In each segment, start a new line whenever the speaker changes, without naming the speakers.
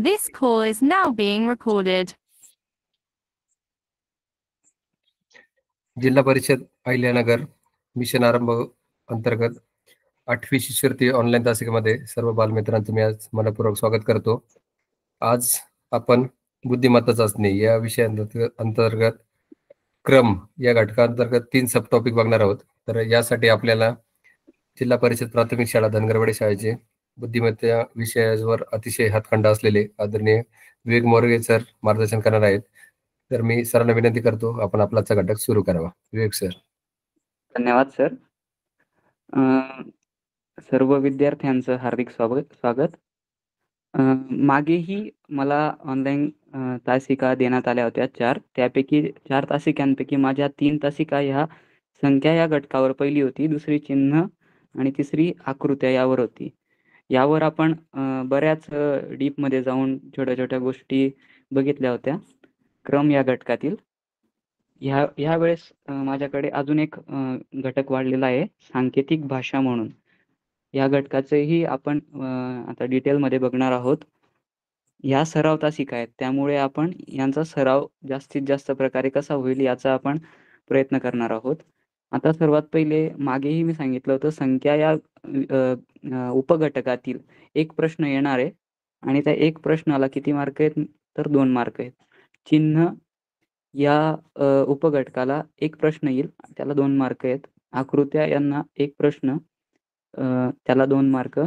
This call is now being recorded.
जिल्हा परिषद Ahilyanagar mission आरंभ अंतर्गत 8वी शिष्यवृत्ती ऑनलाईन तासिकेमध्ये सर्व बालमित्रांचं मी आज मनपूर्वक स्वागत करतो. आज आपण बुद्धिमत्ता चाचणी या विषयांतर्गत क्रम या घटकांतर्गत 3 सब टॉपिक बघणार आहोत. तर यासाठी आपल्याला जिल्हा परिषद प्राथमिक शाळा धनगरवाडी शाळेचे बुद्धिमत्ता विषयावर अतिशय हातखंडा असलेले आदरणीय विवेक मोरगे सर मार्गदर्शन करणार आहेत. तर मी सरांना विनंती करतो आपण आपला घटक सुरू करावा. विवेक सर.
धन्यवाद सर. सर्व विद्यार्थ्यांचं हार्दिक स्वागत. मागेही मला ऑनलाईन तासिका देण्यात आल्या होत्या 4. त्यापैकी 4 तासिकांपैकी माझ्या 3 तासिका ह्या संख्या या घटकावर पहिली होती, दुसरी चिन्ह आणि तिसरी आकृत्या यावर होती. यावर आपण बऱ्याच डीपमध्ये जाऊन छोट्या छोट्या गोष्टी बघितल्या होत्या क्रम या घटकातील. ह्या वेळेस माझ्याकडे अजून एक घटक वाढलेला आहे, सांकेतिक भाषा म्हणून. या घटकाचेही आपण आता डिटेलमध्ये बघणार आहोत. या सराव तासिका आहेत, त्यामुळे आपण यांचा सराव जास्तीत जास्त प्रकारे कसा होईल याचा आपण प्रयत्न करणार आहोत. आता सर्वात पहिले मागेही मी सांगितलं होतं, संख्या या उपघटकातील एक प्रश्न येणार आहे आणि त्या एक प्रश्नाला किती मार्क आहेत तर 2 मार्क आहेत. चिन्ह या उपघटकाला एक प्रश्न येईल, त्याला 2 मार्क आहेत. आकृत्या यांना एक प्रश्न, त्याला 2 मार्क.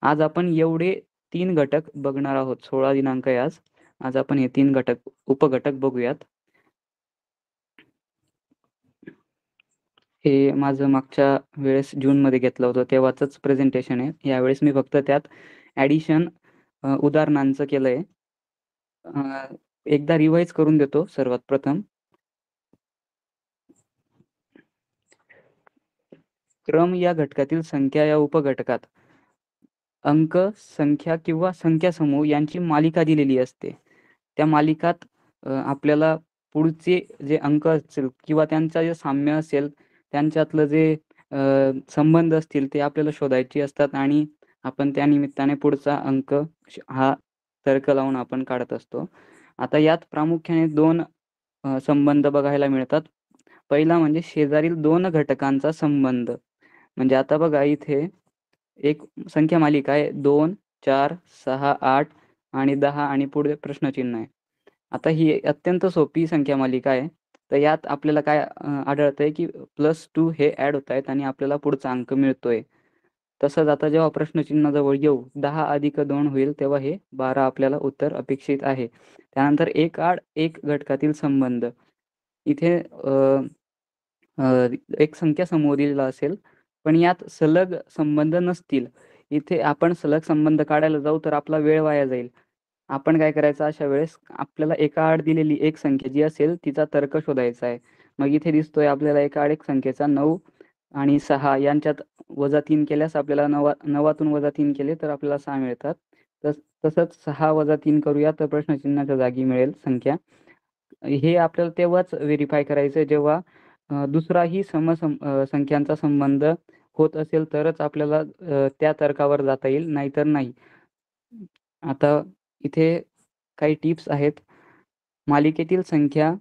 आज आपण एवढे 3 घटक बघणार आहोत. 16 दिनांक आहे आज. आज आपण हे 3 उपघटक बघूयात. हे माझं मागच्या वेळेस जूनमध्ये घेतलं होतं तेव्हाच प्रेझेंटेशन आहे. यावेळेस मी फक्त त्यात ॲडिशन उदाहरणांचं केलंय. एकदा रिवाइज करून देतो सर्वात प्रथम. क्रम या घटकातील संख्या या उपघटकात अंक, संख्या किंवा संख्या समूह यांची मालिका दिलेली असते. त्या मालिकात आपल्याला पुढचे जे अंक असतील किंवा त्यांचा जे साम्य असेल, त्यांच्यातलं जे संबंध असतील ते आपल्याला शोधायचे असतात आणि आपण त्या निमित्ताने पुढचा अंक हा तर्क लावून आपण काढत असतो. आता यात प्रामुख्याने 2 संबंध बघायला मिळतात. पहिला म्हणजे शेजारील 2 घटकांचा संबंध. म्हणजे आता बघा इथे एक संख्या मालिका आहे, 2, 4, 6, 8 आणि 10 आणि पुढे प्रश्नचिन्ह आहे. आता ही अत्यंत सोपी संख्या मालिका आहे. तर यात आपल्याला काय आढळतंय की +2 हे ॲड होत आहेत आणि आपल्याला पुढचा अंक मिळतोय. तसंच आता जेव्हा प्रश्नचिन्हाजवळ येऊ 10 + 2 होईल तेव्हा हे 12 आपल्याला उत्तर अपेक्षित आहे. त्यानंतर एक आड एक घटकातील संबंध. इथे एक संख्या समोर दिलेला असेल पण यात सलग संबंध नसतील. इथे आपण सलग संबंध काढायला जाऊ तर आपला वेळ वाया जाईल. आपण काय करायचं, अशा वेळेस आपल्याला एका आड दिलेली एक संख्या जी असेल तिचा तर्क शोधायचा आहे. मग इथे दिसतोय आपल्याला एका आड एक संख्येचा 9 आणि 6 यांच्यात -3 केल्यास आपल्याला 9तून -3 केले तर आपल्याला 6 मिळतात. तसंच 6 - 3 करूया तर प्रश्नचिन्हाच्या जागी मिळेल संख्या. हे आपल्याला तेव्हाच व्हेरीफाय करायचं जेव्हा दुसराही संख्यांचा संबंध होत असेल तरच आपल्याला त्या तर्कावर जाता येईल, नाहीतर नाही. आता इथे काही टिप्स आहेत. मालिकेतील संख्या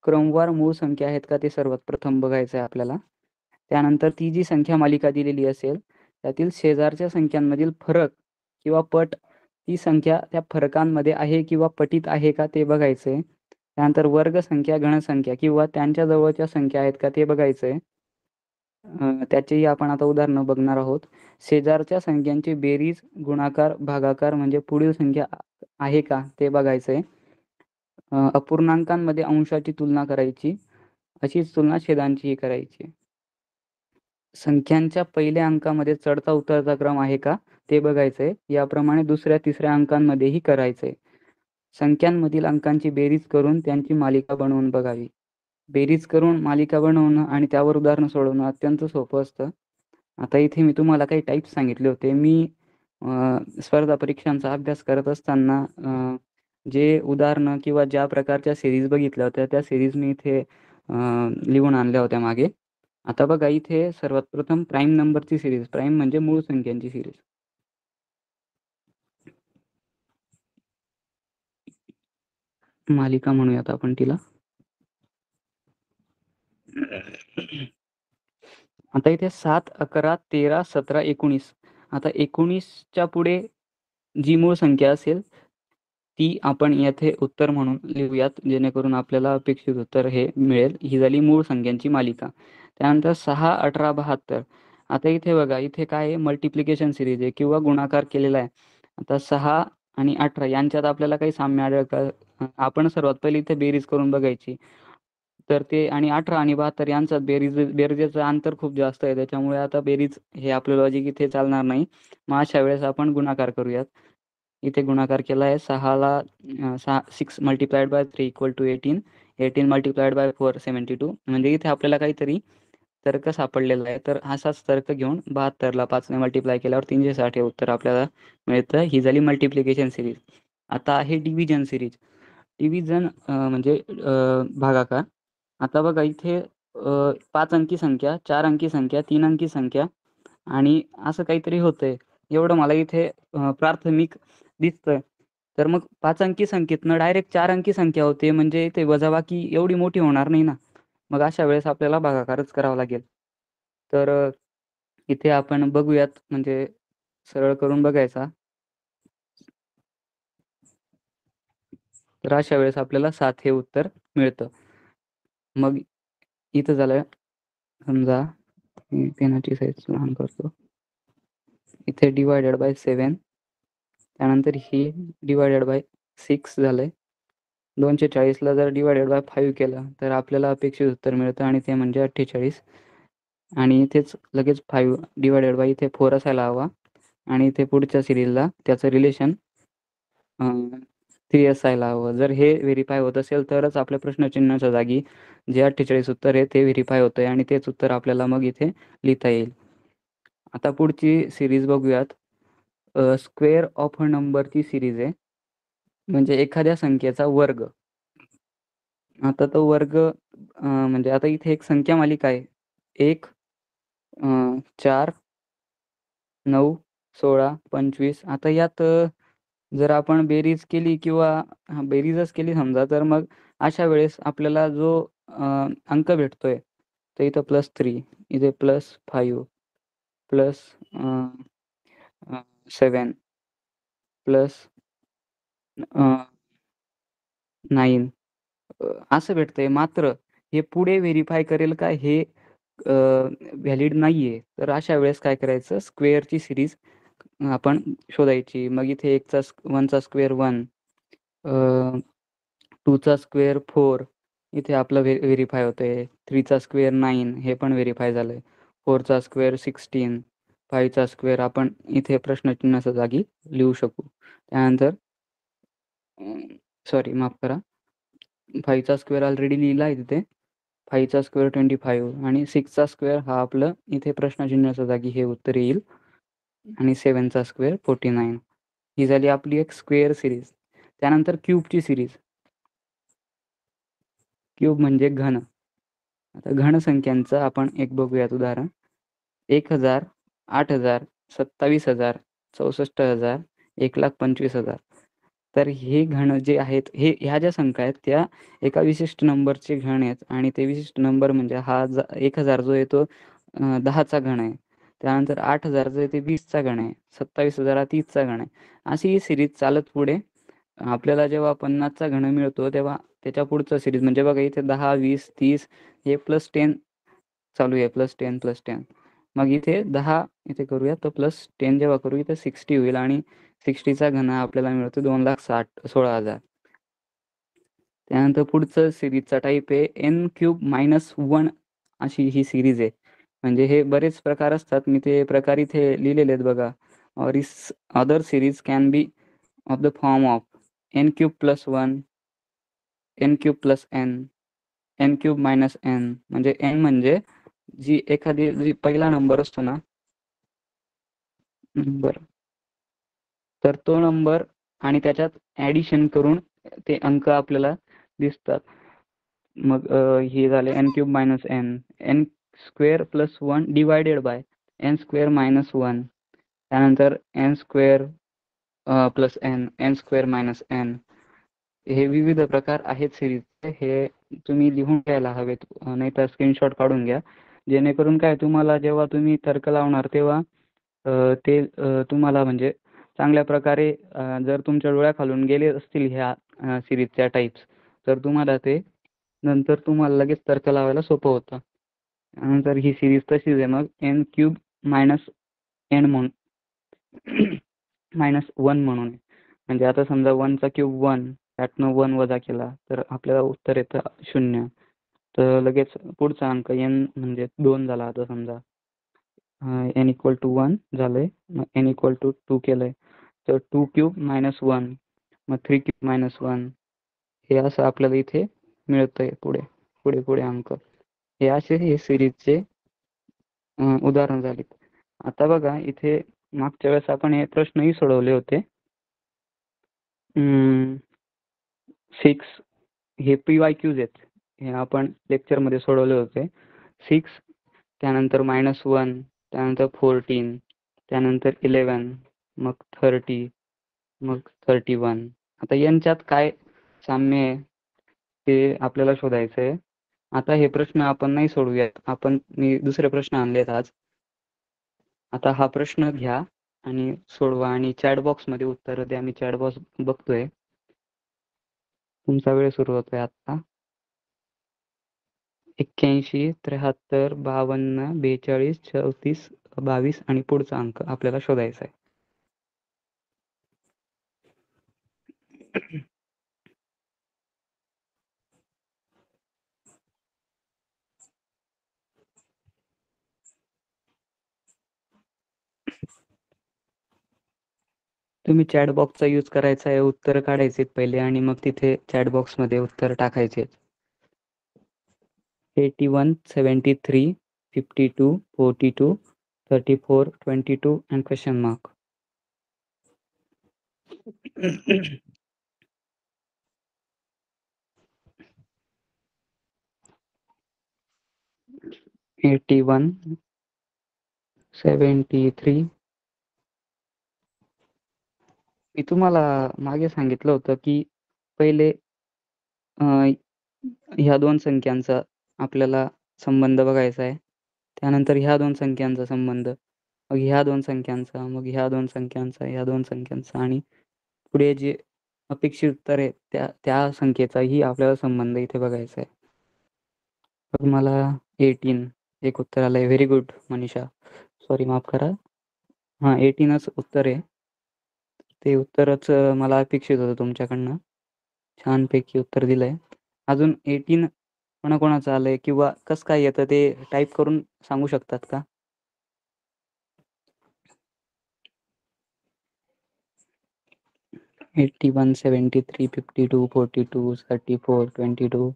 क्रमवार मूळ संख्या आहेत का ते सर्वात प्रथम बघायचं आहे आपल्याला. त्यानंतर ती जी संख्या मालिका दिलेली असेल त्यातील शेजारच्या संख्यांमधील फरक किंवा पट, ती संख्या त्या फरकांमध्ये आहे किंवा पटीत आहे का ते बघायचं आहे. त्यानंतर वर्ग संख्या, घनसंख्या किंवा त्यांच्या जवळच्या संख्या आहेत का ते बघायचं आहे. त्याचेही आपण आता उदाहरणं बघणार आहोत. शेजारच्या संख्यांची बेरीज, गुणाकार, भागाकार म्हणजे पुढील संख्या आहे का ते बघायचं आहे. अपूर्णांकांमध्ये अंशाची तुलना करायची, अशीच तुलना छेदांचीही करायची. संख्यांच्या पहिल्या अंकामध्ये चढता उतरता क्रम आहे का ते बघायचं आहे. याप्रमाणे दुसऱ्या तिसऱ्या अंकांमध्येही करायचं आहे. संख्यांमधील अंकांची बेरीज करून त्यांची मालिका बनवून बघावी. बेरीज करून मालिका बनवणं आणि त्यावर उदाहरणं सोडवणं अत्यंत सोपं असतं. आता इथे मी तुम्हाला काही टाईप्स सांगितले होते. मी स्पर्धा परीक्षांचा अभ्यास करत असताना जे उदाहरणं किंवा ज्या प्रकारच्या सिरीज बघितल्या होत्या त्या सिरीज मी इथे लिहून आणल्या होत्या मागे. आता बघा इथे सर्वात प्रथम प्राईम नंबरची सिरीज, प्राईम म्हणजे मूळ संख्यांची सिरीज. मालिका म्हणूयात आपण तिला. आता इथे 7, 11, 13, 17, 19. आता 19च्या पुढे जी मूळ संख्या असेल ती आपण येथे उत्तर म्हणून लिहूयात, जेणेकरून आपल्याला अपेक्षित उत्तर हे मिळेल. ही झाली मूळ संख्यांची मालिका. त्यानंतर 6, 18, 72. आता इथे बघा, इथे काय आहे, मल्टिप्लिकेशन सिरीज आहे किंवा गुणाकार केलेला आहे. आता 6 आणि 18 यांच्यात आपल्याला काही साम्य आढळलं का? आपण सर्वात पहिले इथे बेरीज करून बघायची. तर ते आणि 18 आणि 72 यांच्यात बेरजेचं अंतर खूप जास्त आहे. त्याच्यामुळे आता बेरीज हे आपलं लॉजिक इथे चालणार नाही. मग अशा वेळेस आपण गुणाकार करूयात. इथे गुणाकार केला आहे. 6ला 6 multiplied by 3 equal to 18. 18 multiplied by 4 72. म्हणजे इथे आपल्याला काहीतरी तर्क सापडलेला आहे. तर असाच तर्क घेऊन 72ला 5ने मल्टिप्लाय केल्यावर 360 हे उत्तर आपल्याला मिळतं. ही झाली मल्टिप्लिकेशन सिरीज. आता आहे डिव्हिजन सिरीज. डिव्हिजन म्हणजे भागाकार. आता बघा इथे 5 अंकी संख्या, 4 अंकी संख्या, 3 अंकी संख्या आणि असं काहीतरी होतंय. एवढं मला इथे प्राथमिक दिसतंय. तर मग 5 अंकी संख्येतनं डायरेक्ट 4 अंकी संख्या होते, म्हणजे इथे वजाबाकी एवढी मोठी होणार नाही ना. मग अशा वेळेस आपल्याला भागाकारच करावा लागेल. तर इथे आपण बघूयात, म्हणजे सरळ करून बघायचा. तर अशा वेळेस आपल्याला 7 हे उत्तर मिळतं. मग इथं झालं, समजा मी पेनाची साईज लहान करतो. इथे डिवायडेड बाय 7, त्यानंतर ही डिवायडेड बाय 6 झालंय. 240ला जर डिवायडेड बाय 5 केलं तर आपल्याला अपेक्षित उत्तर मिळतं आणि ते म्हणजे 48. आणि इथेच लगेच 5 डिवायडेड बाय इथे 4 असायला हवा आणि इथे पुढच्या सिरीजला त्याचं रिलेशन 3 असायला हवं. जर हे व्हेरीफाय होत असेल तरच आपल्या प्रश्नचिन्हाच्या जागी जे 48 उत्तर आहे ते व्हेरीफाय होतंय आणि तेच उत्तर आपल्याला मग इथे लिहिता येईल. आता पुढची सिरीज बघूयात. स्क्वेअर ऑफ अ नंबरची सिरीज आहे, म्हणजे एखाद्या संख्येचा वर्ग. आता तो वर्ग म्हणजे आता इथे एक संख्या मालिका आहे. 1, 4, 9, 16, 25. आता यात जर आपण बेरीज केली किंवा बेरीजच केली समजा, तर मग अशा वेळेस आपल्याला जो अंक भेटतोय, तर इथं +3, इथे +5, +7, +9 असं भेटतंय. मात्र हे पुढे व्हेरीफाय करेल का हे व्हॅलिड नाहीये. तर अशा वेळेस काय करायचं, स्क्वेअरची सिरीज आपण शोधायची. मग इथे 1चा स्क्वेअर 1, 2चा स्क्वेअर 4, इथे आपलं व्हेरीफाय होतंय. 3चा स्क्वेअर 9, हे पण व्हेरीफाय झालंय. 4चा स्क्वेअर 16, 5चा स्क्वेअर आपण इथे प्रश्नचिन्हाच्या जागी लिहू शकू. त्यानंतर सॉरी माफ करा, 5चा स्क्वेअर ऑलरेडी लिहिला आहे तिथे. 5चा स्क्वेअर 25 आणि 6चा स्क्वेअर हा आपलं इथे प्रश्नचिन्हाच्या जागी हे उत्तर येईल आणि 7चा स्क्वेअर 49. ही झाली आपली एक स्क्वेअर सिरीज. त्यानंतर क्यूबची सिरीज. क्यूब म्हणजे घन. आता घन संख्यांचं आपण एक बघूयात उदाहरण. 1000, 8000, 27000, 64000, 1,25,000. तर हे घन जे आहेत, ह्या ज्या संख्या आहेत त्या एका विशिष्ट नंबरचे घन आहेत आणि ते विशिष्ट नंबर म्हणजे हा 1000 जो आहे तो 10चा घन आहे. त्यानंतर 8000 जो आहे ते 20चा घन आहे. 27,000 हा 30चा घन आहे. अशी ही सिरीज चालत पुढे आपल्याला जेव्हा 50चा घन मिळतो तेव्हा त्याच्या पुढचं सिरीज म्हणजे बघा इथे 10, 20, 30 हे +10 चालू आहे. +10, +10. मग इथे 10 इथे करूया, तर +10 जेव्हा करू इथे 60 होईल आणि 60चा घन आपल्याला मिळतो 2,16,000. त्यानंतर पुढचं सिरीजचा टाईप आहे n³ -1 अशी ही सिरीज आहे. म्हणजे हे बरेच प्रकार असतात. मी ते प्रकार इथे लिहिलेले आहेत बघा. और इस other series can be of the form of n³ + 1, n³ + n, n³ - म्हणजे n म्हणजे जी पहिला नंबर असतो ना नंबर, तर तो नंबर आणि त्याच्यात ॲडिशन करून ते अंक आपल्याला दिसतात. मग हे झाले n³ - n, n² + 1 divided by n² - 1. त्यानंतर n² + n, n² - n. हे विविध प्रकार आहेत सिरीजचे. हे तुम्ही लिहून घ्यायला हवेत, नाहीतर स्क्रीनशॉट काढून घ्या. जेणेकरून काय तुम्हाला जेव्हा तुम्ही तर्क लावणार तेव्हा ते तुम्हाला म्हणजे चांगल्या प्रकारे जर तुमच्या डोळ्याखालून गेले असतील ह्या सिरीजच्या टाइप्स, तर तुम्हाला ते नंतर तुम्हाला लगेच तर्क लावायला सोपं होतं. नंतर ही सिरीज तशीच आहे मग n³ मायनस n म्हणून -1 म्हणून आहे. म्हणजे आता समजा 1चा क्यूब 1, त्यातनं 1 वजा केला तर आपल्याला उत्तर येतं 0. तर लगेच पुढचा अंक n म्हणजे 2 झाला. आता समजा n=1 झालंय, मग n=2 केलंय, तर 2³ - 1, मग 3³ - 1 हे असं आपल्याला इथे मिळतंय पुढे पुढे पुढे अंक. हे असे हे सिरीजचे उदाहरण झालीत. आता बघा इथे मागच्या वेळेस आपण हे प्रश्नही सोडवले होते. 6 हे PYQs आहेत. हे आपण लेक्चरमध्ये सोडवले होते. 6, त्यानंतर -1, त्यानंतर 14, त्यानंतर 11, मग 30, मग 31. आता यांच्यात काय साम्य आहे ते आपल्याला शोधायचं आहे. आता हे प्रश्न आपण नाही सोडवूयात. मी दुसरे प्रश्न आणलेत आज. आता हा प्रश्न घ्या आणि सोडवा आणि चॅट बॉक्समध्ये उत्तरं द्या. मी चॅट बॉक्स बघतोय. तुमचा वेळ सुरू होतोय आता. 81, 73, 52, 42, 34, 22 आणि पुढचा अंक आपल्याला शोधायचा आहे. तुम्ही चॅट बॉक्सचा यूज करायचा आहे. उत्तर काढायचे पहिले आणि मग तिथे चॅट बॉक्समध्ये उत्तर टाकायचे. 81, 73, 52, 42, 34, 22 and question mark. (81, 73). मी तुम्हाला मागे सांगितलं होतं की पहिले ह्या 2 संख्यांचा आपल्याला संबंध बघायचा आहे. त्यानंतर ह्या 2 संख्यांचा संबंध, मग ह्या 2 संख्यांचा, मग ह्या 2 संख्यांचा, ह्या 2 संख्यांचा आणि पुढे जे अपेक्षित उत्तर आहे त्या संख्येचाही आपल्याला संबंध इथे बघायचा आहे. तर मला 18 एक उत्तर आलंय. Very good Manisha. सॉरी, माफ करा. 18च उत्तर आहे. ते उत्तरच मला अपेक्षित होतं तुमच्याकडनं. छानपैकी उत्तर दिलंय. अजून 18 कोणाकोणाचं आलंय किंवा कसं काय येतं ते टाइप करून सांगू शकतात का? (81, 73, 52, 42, 34, 22).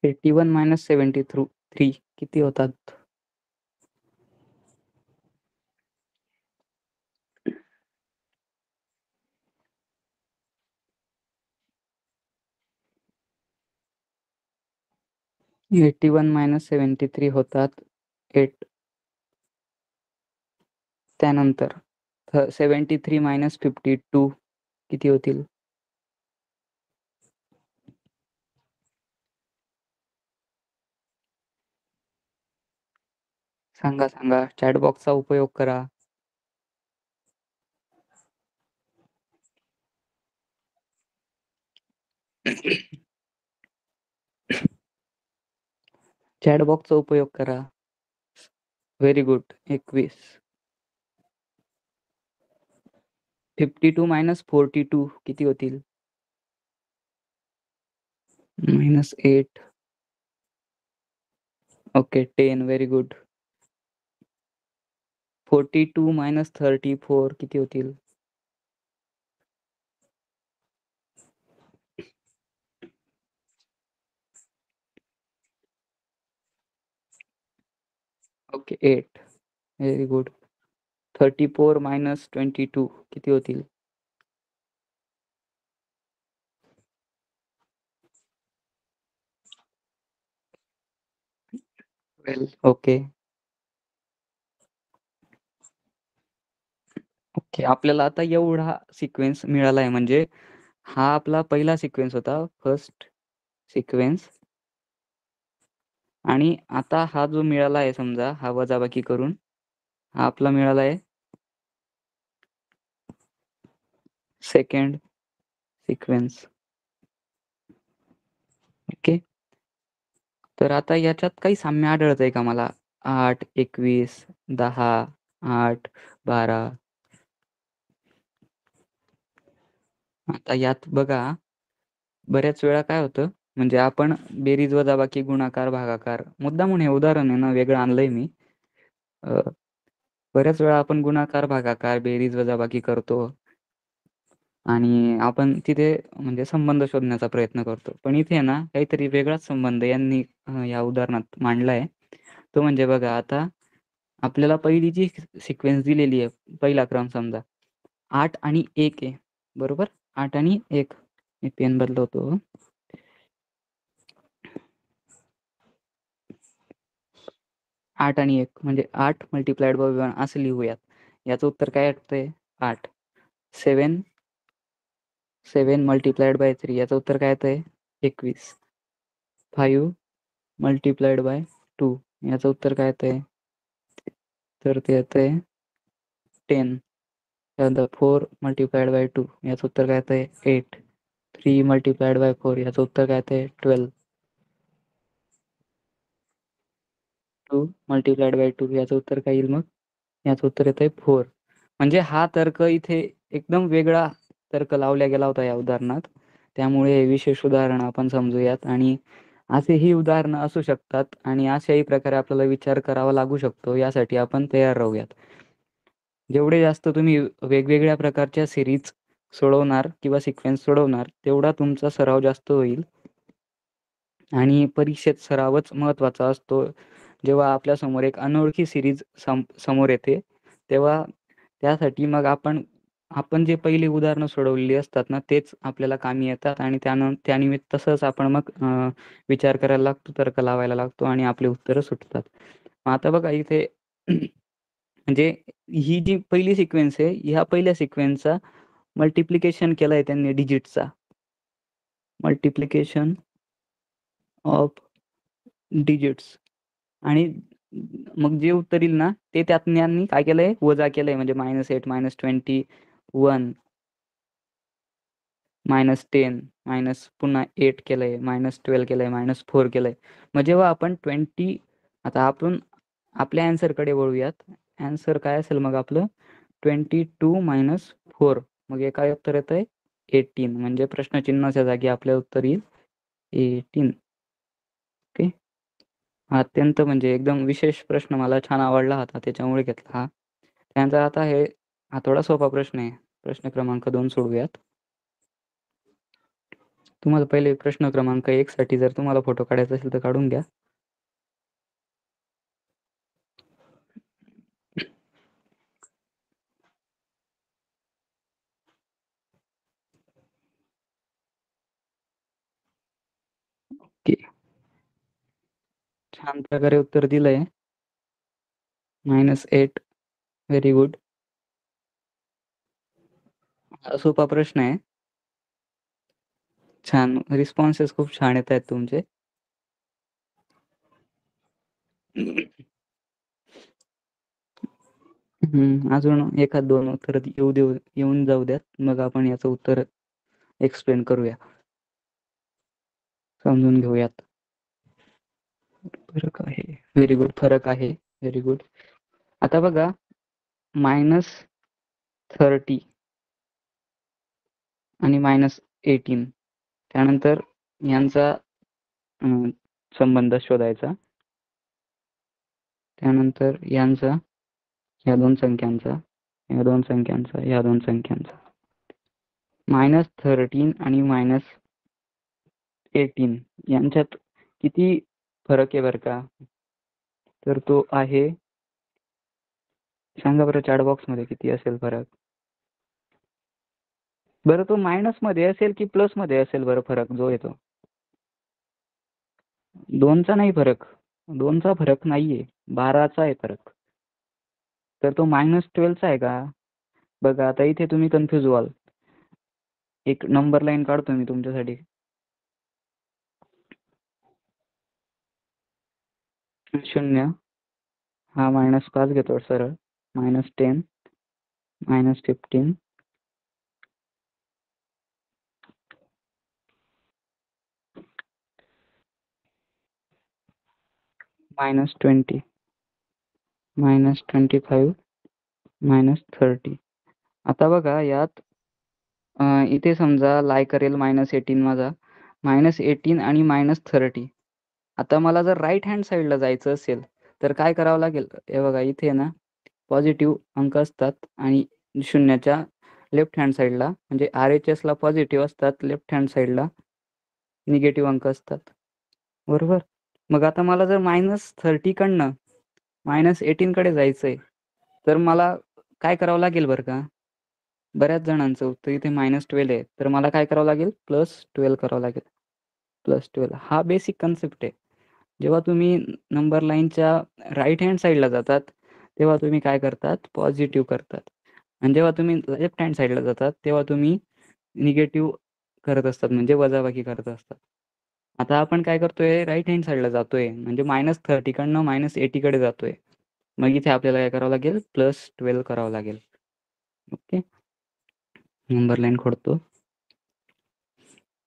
(81 - 73) किती होतात? (81 - 73) होतात 8. त्यानंतर 73 - 52 किती होतील? सांगा. चॅट बॉक्सचा उपयोग करा. चॅट बॉक्सचा उपयोग करा. Very good. 21. 52 - 42 किती होतील? -8. ओके, 10. Very good. 42 - 34 किती होतील? ओके, 8. Very good. 34 - 22 किती होतील? ओके. ओके. आपल्याला आता एवढा सिक्वेन्स मिळाला आहे म्हणजे हा आपला पहिला सिक्वेन्स होता, फर्स्ट सिक्वेन्स. आणि आता हा जो मिळाला आहे समजा हा वजाबाकी करून हा आपला मिळाला आहे सेकंड सिक्वेन्स. ओके. तर आता याच्यात काही साम्य आढळतंय का मला? 8, 21, 10, 8, 12. आता यात बघा बऱ्याच वेळा काय होतं म्हणजे आपण बेरीज वजाबाकी गुणाकार भागाकार मुद्दामून हे उदाहरण आहे ना वेगळं आणलंय मी. बऱ्याच वेळा आपण गुणाकार भागाकार बेरीज वजाबाकी करतो आणि आपण तिथे म्हणजे संबंध शोधण्याचा प्रयत्न करतो. पण इथे ना काहीतरी वेगळाच संबंध यांनी या उदाहरणात मांडलाय. तो म्हणजे बघा आता आपल्याला पहिली जी सिक्वेन्स दिलेली आहे पहिला क्रम समजा 8 आणि 1 आहे बरोबर. 8 आणि 1 मी पेन बदलवतो. 8 आणि 1 म्हणजे 8 मल्टिप्लाइड बाय 1 असं लिहूयात. याचं उत्तर काय येतंय 8. 7 मल्टिप्लाइड बाय 3 याचं उत्तर काय येतंय 21. 5 मल्टिप्लाइड बाय 2 याचं उत्तर काय येतंय तर ते येतंय 10. त्यानंतर 4 मल्टिप्लाइड बाय 2 याचं उत्तर काय येतंय 8. 3 मल्टिप्लाइड बाय 4 याचं उत्तर काय येतंय 12. 2 मल्टिप्लाइड बाय 2 याचं उत्तर काय येईल मग? याचं उत्तर येतंय 4. म्हणजे हा तर्क इथे एकदम वेगळा तर्क लावला गेला होता या उदाहरणात. त्यामुळे हे विशेष उदाहरण आपण समजूयात आणि असेही उदाहरणं असू शकतात आणि अशाही प्रकारे आपल्याला विचार करावा लागू शकतो. यासाठी आपण तयार राहूयात. जेवढे जास्त तुम्ही वेगवेगळ्या प्रकारच्या सीरीज सोडवणार किंवा सिक्वेन्स सोडवणार तेवढा तुमचा सराव जास्त होईल. आणि परीक्षेत सरावच महत्त्वाचा असतो. जेव्हा आपल्यासमोर एक अनोळखी सीरीज समोर येते तेव्हा त्यासाठी मग आपण जे पहिली उदाहरणं सोडवलेली असतात ना तेच आपल्याला कामी येतात आणि त्यानिमित्त तसंच आपण मग विचार करायला लागतो, तर्क लावायला लागतो आणि आपली उत्तरं सुटतात. आता बघा इथे म्हणजे ही जी पहिली सिक्वेन्स आहे ह्या पहिल्या सिक्वेन्सचा मल्टिप्लिकेशन केलंय त्यांनी डिजिटचा. मल्टिप्लिकेशन ऑफ डिजिट्स आणि मग जे उत्तर येईल ना ते त्यांनी काय केलंय वजा केलंय म्हणजे -8 -21 -10 पुन्हा 8 केलंय -12 केलंय -4 केलंय. मग जेव्हा आपण 20 आता आपण आपल्या अँसरकडे वळूयात. अँसर काय असेल मग आपलं 22 - 4 मग हे काय उत्तर येतंय 18 म्हणजे प्रश्नचिन्हाच्या जागी आपल्या उत्तर येईल 18. ओके. हा अत्यंत म्हणजे एकदम विशेष प्रश्न मला छान आवडला होता त्याच्यामुळे घेतला हा. त्यानंतर आता हा थोडा सोपा प्रश्न आहे. प्रश्न क्रमांक 2 सोडवूयात. तुम्हाला पहिले प्रश्न क्रमांक 1 साठी जर तुम्हाला फोटो काढायचा असेल तर काढून घ्या. ओके. छान प्रकारे उत्तर दिलंय. -8 व्हेरी गुड. हा सोपा प्रश्न आहे. छान रिस्पॉन्सेस खूप छान येत आहेत तुमचे. अजून एखाद 2 उत्तर येऊन जाऊ द्यात. मग आपण याचं उत्तर एक्सप्लेन करूया. समजून घेऊयात. फरक आहे. Very good. फरक आहे. Very good. आता बघा -30 आणि -18 त्यानंतर यांचा संबंध शोधायचा. त्यानंतर यांचा ह्या 2 संख्यांचा, ह्या 2 संख्यांचा, ह्या 2 संख्यांचा. -13 आणि -18 यांच्यात किती फरक आहे बरं का? तर तो आहे सांगा बरं चॅट बॉक्समध्ये किती असेल फरक? बरं तो मायनसमध्ये असेल की प्लसमध्ये असेल बरं फरक जो येतो? 2चा नाही फरक. 2चा फरक नाहीये, 12चा आहे फरक. तर तो -12चा आहे का? बघा आता इथे तुम्ही कन्फ्यूज व्हाल. एक नंबर लाईन काढतो मी तुमच्यासाठी. 0 हा -5 घेतो सरळ, -10 -15 -20 -25 -30. आता बघा यात इथे समजा लाय करेल -18 माझा, -18 आणि -30. आता मला जर राईट हँड साईडला जायचं असेल तर काय करावं लागेल? हे बघा इथे ना पॉझिटिव्ह अंक असतात आणि 0च्या लेफ्ट हँड साईडला म्हणजे RHSला पॉझिटिव्ह असतात, लेफ्ट हँड साईडला निगेटिव्ह अंक असतात. बरोबर? मग आता मला जर -30 कडनं -18 कडे जायचंय तर मला काय करावं लागेल बरं का? बऱ्याच जणांचं उत्तर इथे -12 आहे. तर मला काय करावं लागेल? +12 करावं लागेल. +12 हा बेसिक कन्सेप्ट आहे. जेव्हा तुम्ही नंबर लाईनच्या राईट हँड साईडला जातात, तेव्हा तुम्ही काय करतात? पॉझिटिव्ह करतात. आणि जेव्हा तुम्ही लेफ्ट हँड साईडला जातात, तेव्हा तुम्ही निगेटिव्ह करत असतात म्हणजे वजाबाकी करत असतात. आता आपण काय करतोय? राईट हँड साईडला जातोय म्हणजे -30 कडनं -80 कडे जातोय. मग इथे आपल्याला काय करावं लागेल? +12 करावं लागेल. ओके. नंबर लाईन खोडतो.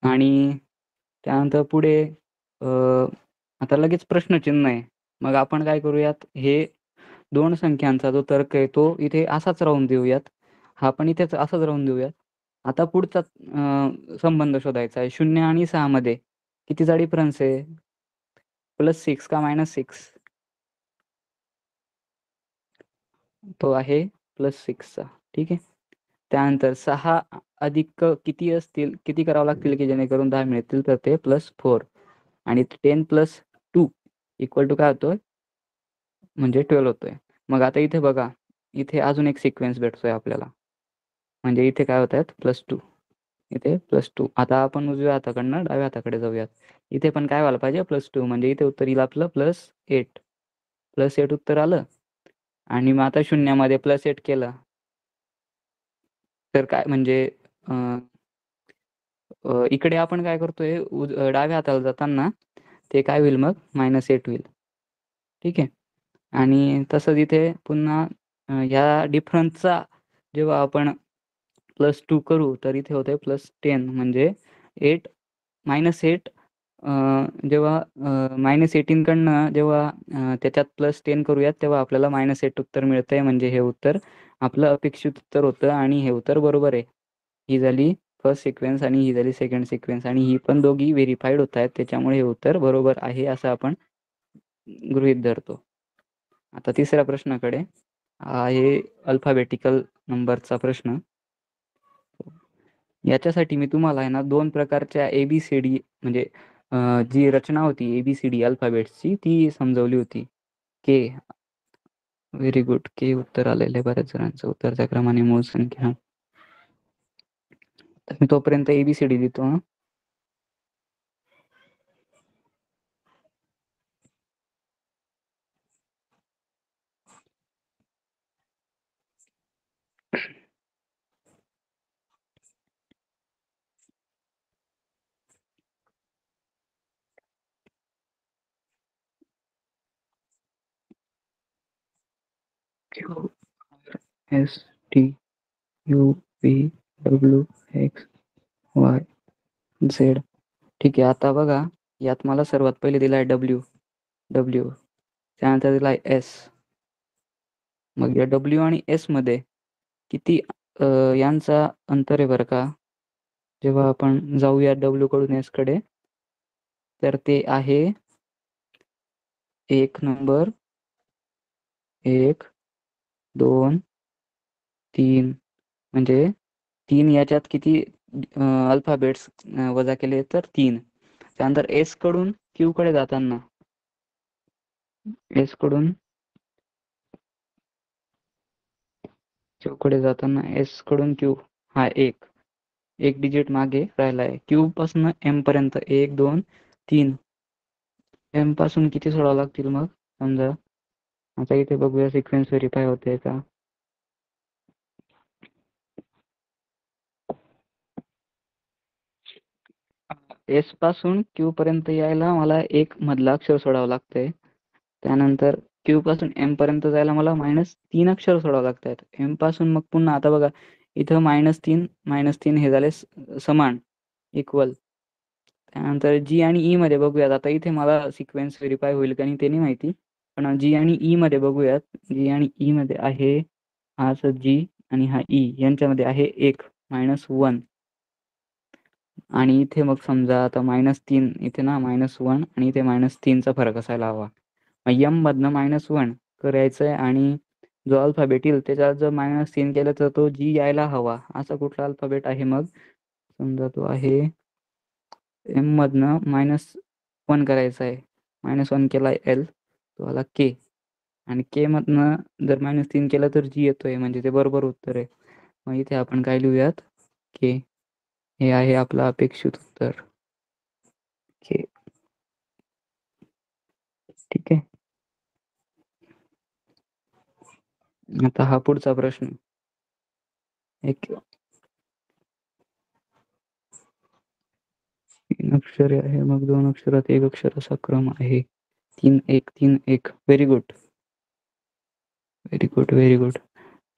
आणि त्यानंतर पुढे आता लगेच प्रश्नचिन्ह आहे. मग आपण काय करूयात? हे 2 संख्यांचा जो तर्क आहे तो इथे असाच राहून देऊयात. हा पण इथेच असाच राहून देऊयात. आता पुढचा संबंध शोधायचा आहे. 0 आणि 6 मध्ये कितीचा डिफरन्स आहे? +6 का -6? तो आहे +6चा. ठीक आहे. त्यानंतर 6 अधिक किती असतील? किती करावं लागतील की जेणेकरून 10 मिळतील? तर ते +4 आणि 10 + 2 इक्वल टू काय होतोय? म्हणजे 12 होतोय. मग आता इथे बघा, इथे अजून एक सिक्वेन्स भेटतोय आपल्याला. म्हणजे इथे काय होतायत? +2 इथे +2. आता आपण उजव्या हाताकडनं डाव्या हाताकडे जाऊयात. इथे पण काय व्हायला पाहिजे? +2 म्हणजे इथे उत्तर येईल आपलं +8. +8 उत्तर आलं आणि मग आता 0 मध्ये +8 केलं तर काय म्हणजे इकडे आपण काय करतोय डाव्या हाताला जाताना ते काय होईल मग? -8 होईल. ठीक आहे. आणि तसंच इथे पुन्हा या डिफरन्सचा जेव्हा आपण +2 करू तर इथे होतंय +10 म्हणजे 8 -8 जेव्हा -18 कडनं जेव्हा त्याच्यात +10 करूयात तेव्हा आपल्याला -8 उत्तर मिळतंय. म्हणजे हे उत्तर आपलं अपेक्षित उत्तर होतं आणि हे उत्तर बरोबर आहे. ही झाली फर्स्ट सिक्वेन्स आणि ही झाली सेकंड सिक्वेन्स आणि ही पण दोघी व्हेरिफाईड होत आहेत. त्याच्यामुळे हे उत्तर बरोबर आहे असं आपण गृहीत धरतो. आता तिसऱ्या प्रश्नाकडे आहे अल्फाबेटिकल नंबरचा प्रश्न. याच्यासाठी मी तुम्हाला आहे ना 2 प्रकारच्या ABCD म्हणजे जी रचना होती ABCD अल्फाबेट्सची ती समजवली होती. के व्हेरी गुड. के उत्तर आलेलं आहे बऱ्याच जणांचं. उत्तराच्या क्रमाने मूळ संख्या. तर मी तोपर्यंत ABCD लिहितो हां. Q R S T U V W X Y Z. ठीक आहे. आता बघा यात मला सर्वात पहिले दिलाय W. त्यानंतर दिलाय S. मग या W आणि S मध्ये किती यांचा अंतर आहे बरं का? जेव्हा आपण जाऊया W कडून S कडे तर ते आहे 1 नंबर 1, 2, 3 म्हणजे 3 याच्यात किती अल्फाबेट्स वजा केले तर 3. त्यानंतर S कडून Q कडे जाताना S कडून Q कडे जाताना S कडून Q हा 1 डिजिट मागे राहिलाय. Q पासून M पर्यंत 1, 2, 3 एम पासून किती सोडावं लागतील मग समजा. आता इथे बघूया सिक्वेन्स व्हेरीफाय होते का. एस पासून क्यू पर्यंत यायला मला एक मधला अक्षर सोडावं लागतंय. त्यानंतर क्यू पासून एम पर्यंत जायला मला -3 अक्षर सोडावं लागतात. एम पासून मग पुन्हा आता बघा इथं -3 हे झाले समान इक्वल. त्यानंतर जी आणि ई मध्ये बघूयात. आता इथे मला सिक्वेन्स व्हेरीफाय होईल का नाही ते नाही माहिती, पण जी आणि ई मध्ये बघूयात. जी आणि ई मध्ये आहे हा जी आणि हा ई यांच्यामध्ये आहे 1 -1 आणि इथे मग समजा आता -3 इथे ना -1 आणि इथे -3 चा फरक असायला हवा. एम मधनं -1 करायचंय आणि जो अल्फाबेट येईल त्याच्यात जर -3 केलं तर तो जी यायला हवा. असा कुठला अल्फाबेट आहे मग. समजा तो आहे एम मधनं -1 करायचा आहे. -1 केला एल, तो आला के आणि के मधनं जर -3 केलं तर जी येतोय, म्हणजे ते बरोबर उत्तर आहे. मग इथे आपण काय लिहूयात, के. हे आहे आपलं अपेक्षित उत्तर. के. ठीक आहे. आता हा पुढचा प्रश्न. एक 3 अक्षरे आहे, मग 2 अक्षरात 1 अक्षर असा क्रम आहे. 3-1-3-1. Very good. Very good, very good.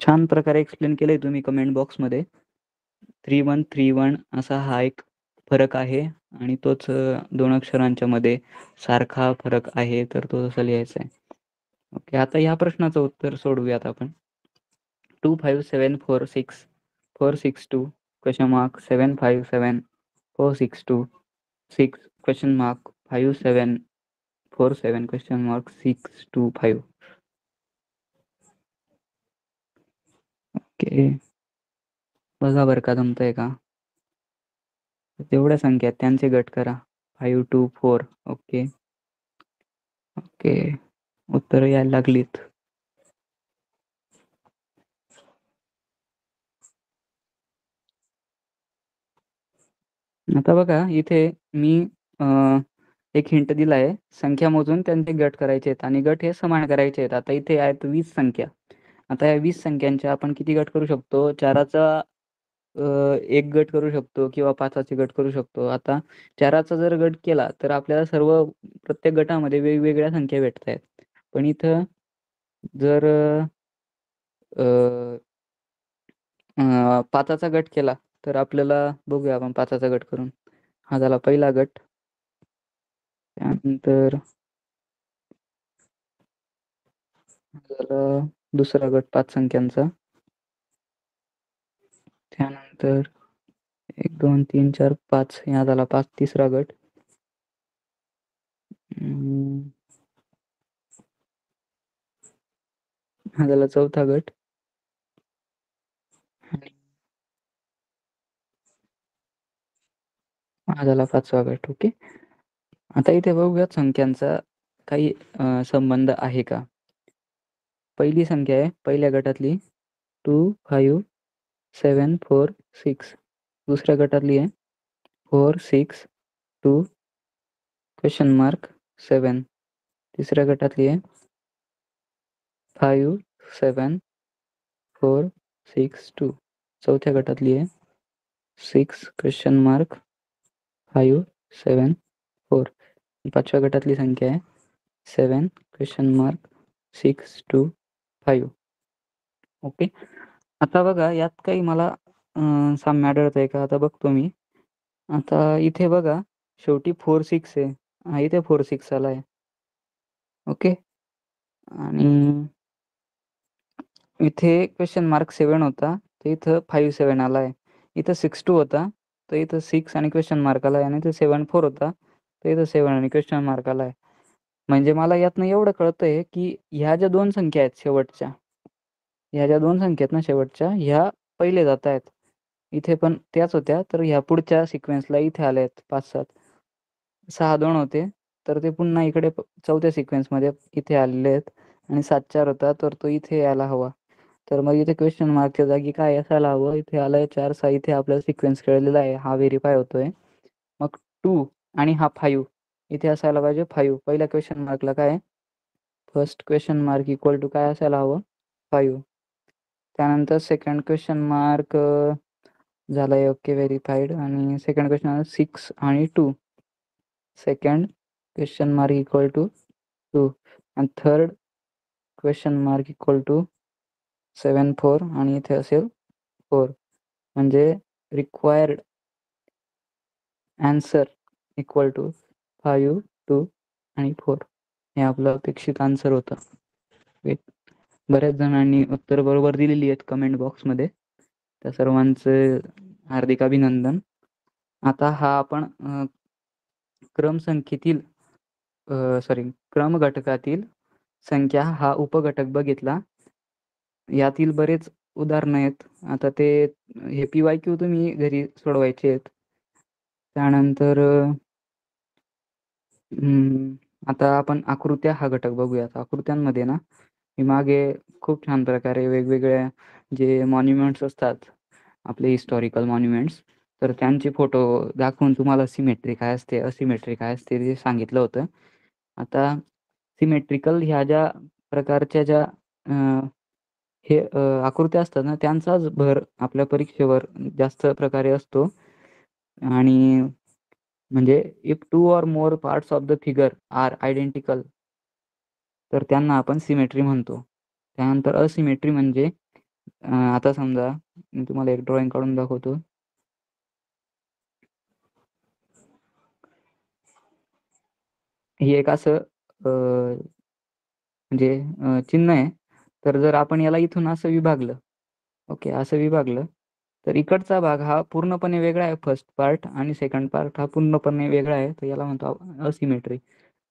छान प्रकारे एक्सप्लेन केलंय तुम्ही कमेंट बॉक्समध्ये. 3-1-3-1 असा हा एक फरक आहे आणि तोच 2 अक्षरांच्या मध्ये सारखा फरक आहे, तर तो तसा लिहायचा आहे. ओके, आता या प्रश्नाचं उत्तर सोडवूयात आपण. 25746 question mark 757 462 6 question mark 5747 question mark 625. Okay, बघा बरं का जमतंय का. तेवढ्या संख्या आहेत त्यांचे गट करा. 5 2 4. ओके ओके, उत्तर यायला लागलीत. आता बघा इथे मी एक हिंट दिला आहे. संख्या मोजून त्यांचे गट करायचे आहेत आणि गट हे समान करायचे आहेत. आता इथे आहेत 20 संख्या. आता या 20 संख्यांचे आपण किती गट करू शकतो. 4चा 1 गट करू शकतो किंवा 5चे गट करू शकतो. आता 4चा जर गट केला तर आपल्याला सर्व प्रत्येक गटामध्ये वेगवेगळ्या संख्या भेटत आहेत. पण इथं जर 5चा गट केला तर आपल्याला बघूया आपण 5चा गट करून. हा झाला पहिला गट. त्यानंतर झाला दुसरा गट 5 संख्यांचा. त्यानंतर 1 2 3 4 5 हा झाला 5 तिसरा गट. हा झाला चौथा गट. हा झाला 5वा गट. ओके, आता इथे बघूयात संख्यांचा काही संबंध आहे का. पहिली संख्या आहे पहिल्या गटातली 2 5 7 4 6. दुसऱ्या गटातली आहे 4 6 2 क्वेश्चन मार्क 7. तिसऱ्या गटातली आहे 5 7 4 6 2. चौथ्या गटातली आहे 6 क्वेश्चन मार्क 5 7 4. 5व्या गटातली संख्या आहे 7 क्वेश्चन मार्क 6 2 5. ओके, आता बघा यात काही मला साम्य आढळतंय का. आता बघतो मी. आता इथे बघा शेवटी 4 6 आहे. हा इथे 4 6 आलाय. ओके, आणि इथे क्वेश्चन मार्क 7 होता तर इथं 5 7 आलाय. इथं 6 2 होता तर इथं 6 आणि क्वेश्चन मार्क आलाय आणि इथं 7 4 होता तर इथं 7 आणि क्वेश्चन मार्क आलाय. म्हणजे मला यातनं एवढं कळतंय की ह्या ज्या 2 संख्या आहेत शेवटच्या, ह्या ज्या 2 संख्या आहेत ना शेवटच्या, ह्या पहिले जात आहेत. इथे पण त्याच होत्या तर ह्या पुढच्या सिक्वेन्सला इथे आल्या आहेत 5 7. 6 2 होते तर ते पुन्हा इकडे चौथ्या सिक्वेन्समध्ये इथे आलेले आहेत आणि 7 4 होता तर तो इथे यायला हवा. तर मग इथे क्वेश्चन मार्कच्या जागी काय असायला हवं. इथे आलाय 4 6. इथे आपल्याला सिक्वेन्स कळलेला आहे, हा व्हेरीफाय होतोय. मग 2 आणि हा 5 इथे असायला पाहिजे 5. पहिल्या क्वेश्चन मार्कला काय आहे? First question mark equal to काय असायला हवं? 5. त्यानंतर सेकंड क्वेश्चन मार्क झालाय ओके व्हेरीफाईड. आणि सेकंड क्वेश्चन 6 आणि 2. Second question mark equal to 2 आणि third question mark equal to 7 4 आणि इथे असेल 4. म्हणजे रिक्वायर्ड आन्सर इक्वल टू 5 2 आणि 4. हे आपलं अपेक्षित आन्सर होतं. बऱ्याच जणांनी उत्तर बरोबर दिलेली आहेत कमेंट बॉक्समध्ये. त्या सर्वांचं हार्दिक अभिनंदन. आता हा आपण क्रम घटकातील संख्या हा उपघटक बघितला. यातील बरेच उदाहरणं आहेत. आता हे PYQ तुम्ही घरी सोडवायचे आहेत. त्यानंतर आता आपण आकृत्या हा घटक बघूयात. आकृत्यांमध्ये ना मी मागे खूप छान प्रकारे वेगवेगळ्या जे मॉन्युमेंट्स असतात आपले हिस्टॉरिकल मॉन्युमेंट्स, तर त्यांचे फोटो दाखवून तुम्हाला सिमेट्री काय असते, असिमेट्री काय असते ते सांगितलं होतं. आता सिमेट्रिकल ह्या ज्या प्रकारच्या ज्या आकृत्या असतात ना, त्यांचाच भर आपल्या परीक्षेवर जास्त प्रकारे असतो. आणि म्हणजे if 2 or more parts of the figure are identical, तर त्यांना आपण सिमेट्री म्हणतो. त्यानंतर असिमेट्री म्हणजे आता समजा मी तुम्हाला एक ड्रॉइंग काढून दाखवतो. ही एक असं म्हणजे चिन्ह आहे. तर जर आपण याला इथून असं विभागलं, ओके, असं विभागलं, तर इकडचा भाग हा पूर्णपणे वेगळा आहे. फर्स्ट पार्ट आणि सेकंड पार्ट हा पूर्णपणे वेगळा आहे. तर याला म्हणतो आपण असिमेट्री.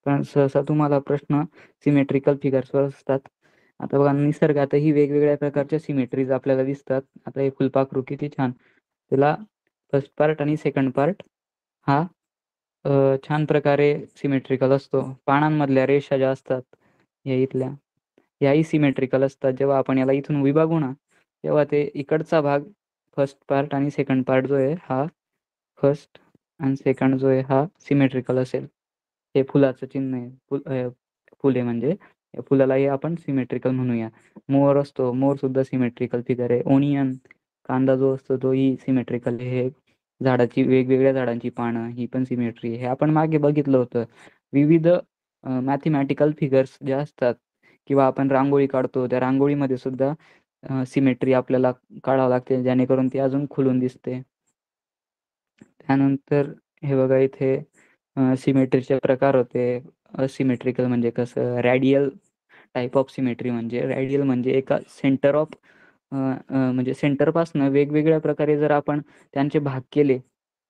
पण सहसा तुम्हाला प्रश्न सिमेट्रिकल फिगर्सवर असतात. आता बघा, निसर्गातही वेगवेगळ्या प्रकारच्या सिमेट्रीज आपल्याला दिसतात. आता हे फुलपाखरू किती छान, त्याला फर्स्ट पार्ट आणि सेकंड पार्ट हा छान प्रकारे सिमेट्रिकल असतो. पानांमधल्या रेषा ज्या असतात या इथल्या, याही सिमेट्रिकल असतात. जेव्हा आपण याला इथून विभागू ना, तेव्हा ते इकडचा भाग फर्स्ट पार्ट आणि सेकंड पार्ट जो आहे हा फर्स्ट आणि सेकंड जो आहे हा सिमेट्रिकल असेल. हे फुलाचं चिन्ह आहे. फुले म्हणजे या फुलालाही आपण सिमेट्रिकल म्हणूया. मोर असतो, मोर सुद्धा सिमेट्रिकल फिगर आहे. ओनियन, कांदा जो असतो तोही सिमेट्रिकल आहे. झाडाची, वेगवेगळ्या झाडांची पानं ही पण सिमेट्री. हे आपण मागे बघितलं होतं. विविध मॅथमॅटिकल फिगर्स ज्या असतात किंवा आपण रांगोळी काढतो, त्या रांगोळीमध्ये सुद्धा सिमेट्री आपल्याला काढावं लागते, जेणेकरून ती अजून खुलून दिसते. त्यानंतर हे बघा, इथे सिमेट्रीचे प्रकार होते. असिमेट्रिकल म्हणजे कसं, रॅडियल टाईप ऑफ सिमेट्री म्हणजे रॅडियल म्हणजे एका सेंटर ऑफ म्हणजे सेंटरपासून वेगवेगळ्या प्रकारे जर आपण त्यांचे भाग केले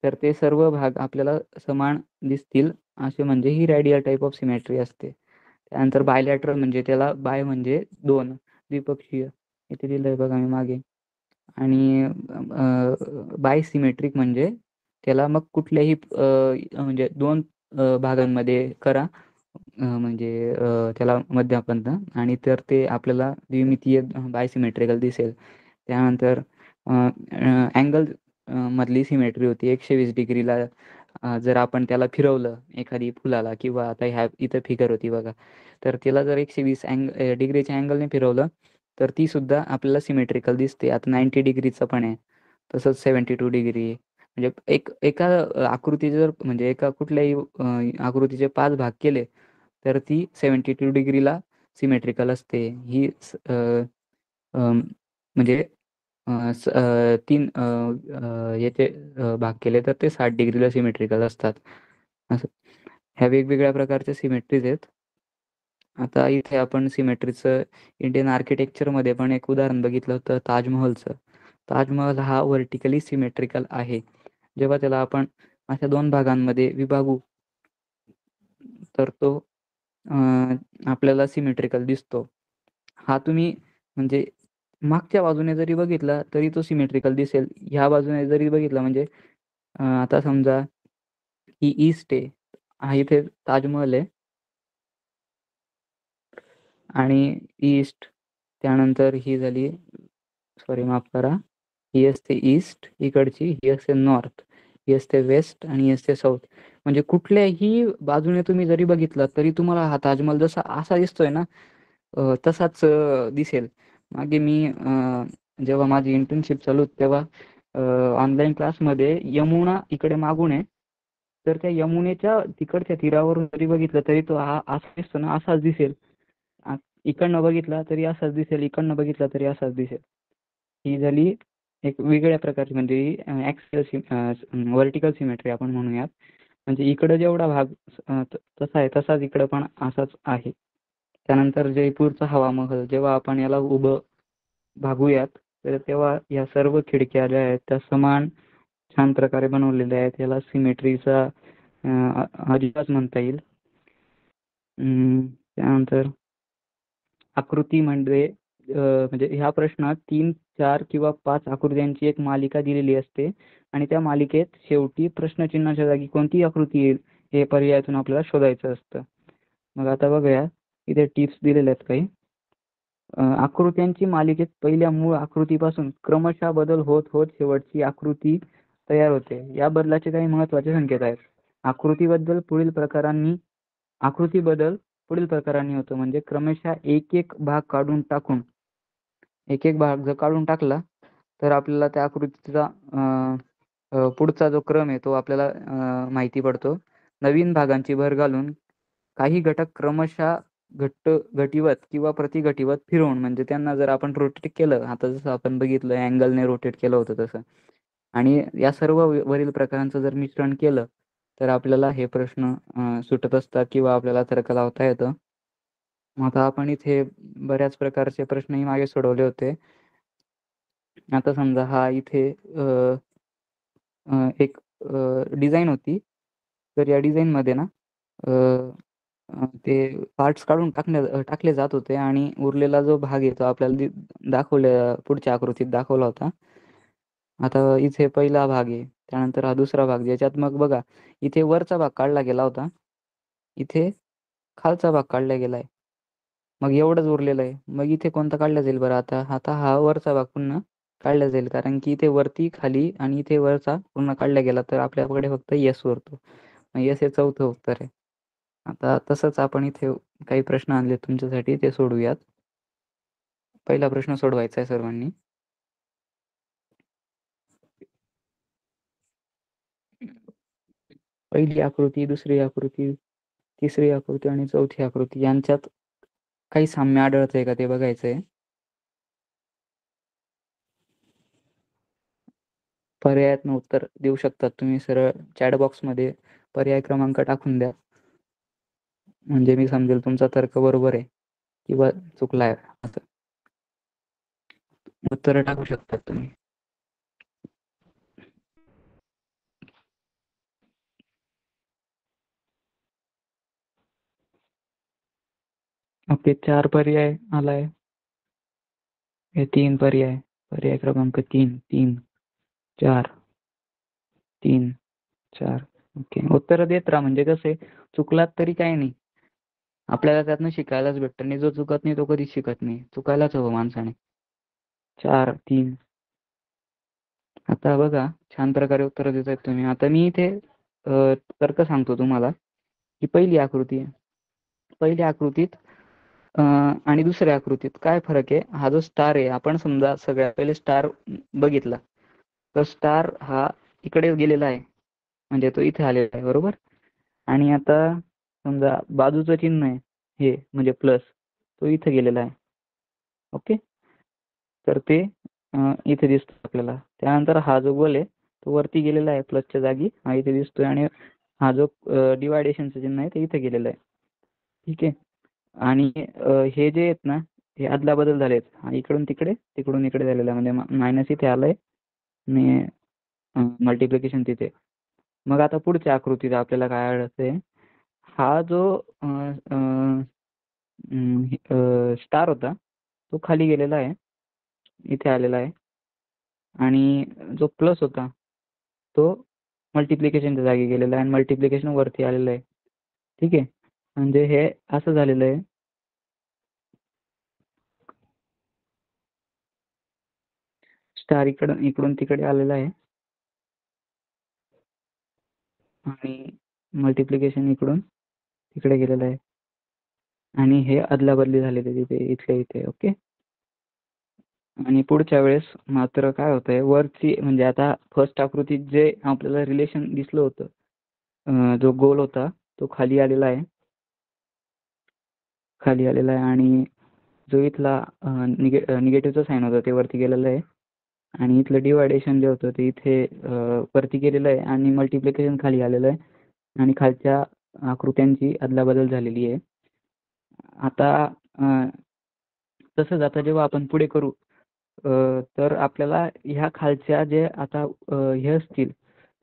तर ते सर्व भाग आपल्याला समान दिसतील, असे म्हणजे ही रॅडियल टाईप ऑफ सिमेट्री असते. त्यानंतर बायलॅटरल म्हणजे त्याला बाय म्हणजे 2, द्विपक्षीय, इथे दिलंय बघा मी मागे. आणि बायसिमेट्रिक म्हणजे त्याला मग कुठल्याही म्हणजे 2 भागांमध्ये करा, म्हणजे त्याला मध्यापंथ, आणि तर ते आपल्याला द्विमितीय बायसिमेट्रिकल दिसेल. त्यानंतर अँगल मधली सिमेट्री होती 120 डिग्रीला. जर आपण त्याला फिरवलं एखादी फुलाला, किंवा आता इथं फिगर होती बघा, तर त्याला जर 120 डिग्रीच्या अँगलने फिरवलं तर ती सुद्धा आपल्याला सिमेट्रिकल दिसते. आता 90 डिग्रीचं पण आहे, तसंच 72 डिग्री. म्हणजे एका आकृतीचे जर म्हणजे एका कुठल्याही आकृतीचे 5 भाग केले तर ती 72 डिग्रीला सिमेट्रिकल असते. ही म्हणजे 3 याचे भाग केले तर ते 60 डिग्रीला सिमेट्रिकल असतात. असं ह्या वेगवेगळ्या प्रकारच्या सिमेट्रीज आहेत. आता इथे आपण सिमेट्रीचं इंडियन आर्किटेक्चरमध्ये पण एक उदाहरण बघितलं होतं, ताजमहलचं. ताजमहल हा व्हर्टिकली सिमेट्रिकल आहे. जेव्हा त्याला आपण अशा 2 भागांमध्ये विभागू तर तो आपल्याला सिमेट्रिकल दिसतो. हा तुम्ही म्हणजे मागच्या बाजूने जरी बघितला तरी तो सिमेट्रिकल दिसेल. ह्या बाजूने जरी बघितला म्हणजे आता समजा ही ईस्ट आहे, हा इथे ताजमहल आहे आणि ईस्ट, त्यानंतर ही झाली, सॉरी माफ करा, ही असते ईस्ट इकडची, ही असते नॉर्थ, ही असते वेस्ट आणि ही असते साऊथ. म्हणजे कुठल्याही बाजूने तुम्ही जरी बघितलं तरी तुम्हाला हा ताजमहल जसा असा दिसतोय ना, तसाच दिसेल. मागे मी जेव्हा माझी इंटर्नशिप चालू होती तेव्हा ऑनलाईन क्लासमध्ये यमुना इकडे मागून आहे. तर त्या यमुनेच्या तिकडच्या तीरावरून जरी बघितलं तरी तो असा दिसतो ना, असाच दिसेल. इकडनं बघितला तरी असाच दिसेल, इकडनं बघितला तरी असाच दिसेल. ही झाली एक वेगळ्या प्रकारची म्हणजे व्हर्टिकल सिमेट्री आपण म्हणूयात. म्हणजे इकडं जेवढा भाग तसा आहे तसाच इकडं पण असाच आहे. त्यानंतर जयपूरचा हवा महल जेव्हा आपण याला उभं भागूयात तर तेव्हा या सर्व खिडक्या ज्या आहेत त्या समान छान प्रकारे बनवलेल्या आहेत. याला सिमेट्रीचा अजिबात म्हणता येईल. त्यानंतर आकृती म्हणजे म्हणजे ह्या प्रश्नात 3, 4 किंवा 5 आकृत्यांची एक मालिका दिलेली असते आणि त्या मालिकेत शेवटी प्रश्नचिन्हाच्या जागी कोणती आकृती येईल हे पर्यायातून आपल्याला शोधायचं असतं. मग आता बघूया इथे टिप्स दिलेल्या आहेत काही. आकृत्यांची मालिकेत पहिल्या मूळ आकृतीपासून क्रमशः बदल होत होत शेवटची आकृती तयार होते. या बदलाचे काही महत्त्वाचे संकेत आहेत. आकृती बदल पुढील प्रकारांनी होतो. म्हणजे क्रमशः एक एक भाग जर काढून टाकला तर आपल्याला त्या आकृतीचा पुढचा जो क्रम आहे तो आपल्याला माहिती पडतो. नवीन भागांची भर घालून काही घटक क्रमशः घटीवत किंवा प्रतिघटीवत फिरवून म्हणजे त्यांना जर आपण रोटेट केलं, आता जसं आपण बघितलं अँगलने रोटेट केलं होतं तसं, आणि या सर्व वरील प्रकारांचं जर मिश्रण केलं तर आपल्याला हे प्रश्न सुटत असतात किंवा आपल्याला तर्क लावता येतं. आता आपण इथे बऱ्याच प्रकारचे प्रश्नही मागे सोडवले होते. आता समजा हा इथे एक डिझाईन होती. तर या डिझाईनमध्ये ना ते पार्ट्स काढून टाकले जात होते आणि उरलेला जो भाग आहे तो आपल्याला पुढच्या आकृतीत दाखवला होता. आता इथे पहिला भाग आहे, त्यानंतर हा दुसरा भाग ज्याच्यात मग बघा इथे वरचा भाग काढला गेला होता, इथे खालचा भाग काढला गेलाय. मग एवढंच उरलेलं आहे. मग इथे कोणता काढला जाईल बरं आता? आता हा वरचा भाग पुन्हा काढला जाईल कारण की इथे वरती खाली आणि इथे वरचा पूर्ण काढला गेला तर आपल्याकडे फक्त यस उरतो. मग यस हे चौथं उत्तर आहे. आता तसंच आपण इथे काही प्रश्न आणले तुमच्यासाठी, ते सोडवूयात. पहिला प्रश्न सोडवायचा आहे सर्वांनी. पहिली आकृती, दुसरी आकृती, तिसरी आकृती आणि चौथी आकृती यांच्यात काही साम्य आढळतंय का ते बघायचंय. पर्यायातनं उत्तर देऊ शकतात तुम्ही. सरळ चॅट बॉक्समध्ये पर्याय क्रमांक टाकून द्या म्हणजे मी समजेल तुमचा तर्क बरोबर आहे किंवा चुकला आहे. असं उत्तरं टाकू शकतात तुम्ही. ओके, 4 पर्याय आलाय. हे 3 पर्याय क्रमांक 3, 3, 4, 3, 4. ओके, उत्तर देत राहा म्हणजे कसं चुकलात तरी काही नाही, आपल्याला त्यातनं शिकायलाच भेटतं. आणि जो चुकत नाही तो कधीच शिकत नाही. चुकायलाच हवं माणसाने. 4, 3. आता बघा छान प्रकारे उत्तर देत आहेत तुम्ही. आता मी इथे तर्क सांगतो तुम्हाला की पहिली आकृती आहे. पहिल्या आकृतीत आणि दुसऱ्या आकृतीत काय फरक आहे. हा जो स्टार आहे, आपण समजा सगळ्यात पहिले स्टार बघितला तर स्टार हा इकडे गेलेला आहे म्हणजे तो इथे आलेला आहे बरोबर. आणि आता समजा बाजूचं चिन्ह आहे हे म्हणजे प्लस, तो इथे गेलेला आहे. ओके, तर ते इथे दिसतो आपल्याला. त्यानंतर हा जो गोल आहे तो वरती गेलेला आहे प्लसच्या जागी, हा इथे दिसतोय. आणि हा जो डिवायडेशनचं चिन्ह आहे ते इथे गेलेलं आहे. ठीक आहे. आणि हे जे आहेत ना हे अदला बदल झालेत. इकडून तिकडे तिकडून इकडे झालेला आहे म्हणजे मायनस इथे आलंय आणि मल्टिप्लिकेशन तिथे. मग आता पुढच्या आकृतीत आपल्याला काय आढळतंय, हा जो स्टार होता तो खाली गेलेला आहे, इथे आलेला आहे. आणि जो प्लस होता तो मल्टिप्लिकेशनच्या जागी गेलेला आहे आणि मल्टिप्लिकेशन वरती आलेलं आहे. ठीक आहे, म्हणजे हे असं झालेलं आहे. स्टार इकडून तिकडे आलेला आहे आणि मल्टिप्लिकेशन इकडून तिकडे गेलेलं आहे आणि हे अदलाबदली झालेली आहे तिथे इथल्या इथे. ओके. आणि पुढच्या वेळेस मात्र काय होतंय, वरची म्हणजे आता फर्स्ट आकृतीत जे आपल्याला रिलेशन दिसलं होतं, जो गोल होता तो खाली आलेला आहे आणि जो इथला निगेटिव्हचं साईन होतं ते वरती गेलेलं आहे आणि इथलं डिवायडेशन जे होतं ते इथे वरती गेलेलं आहे आणि मल्टिप्लिकेशन खाली आलेलं आहे आणि खालच्या आकृत्यांची अदलाबदल झालेली आहे. आता तसंच आता जेव्हा आपण पुढे करू तर आपल्याला ह्या खालच्या जे आता हे असतील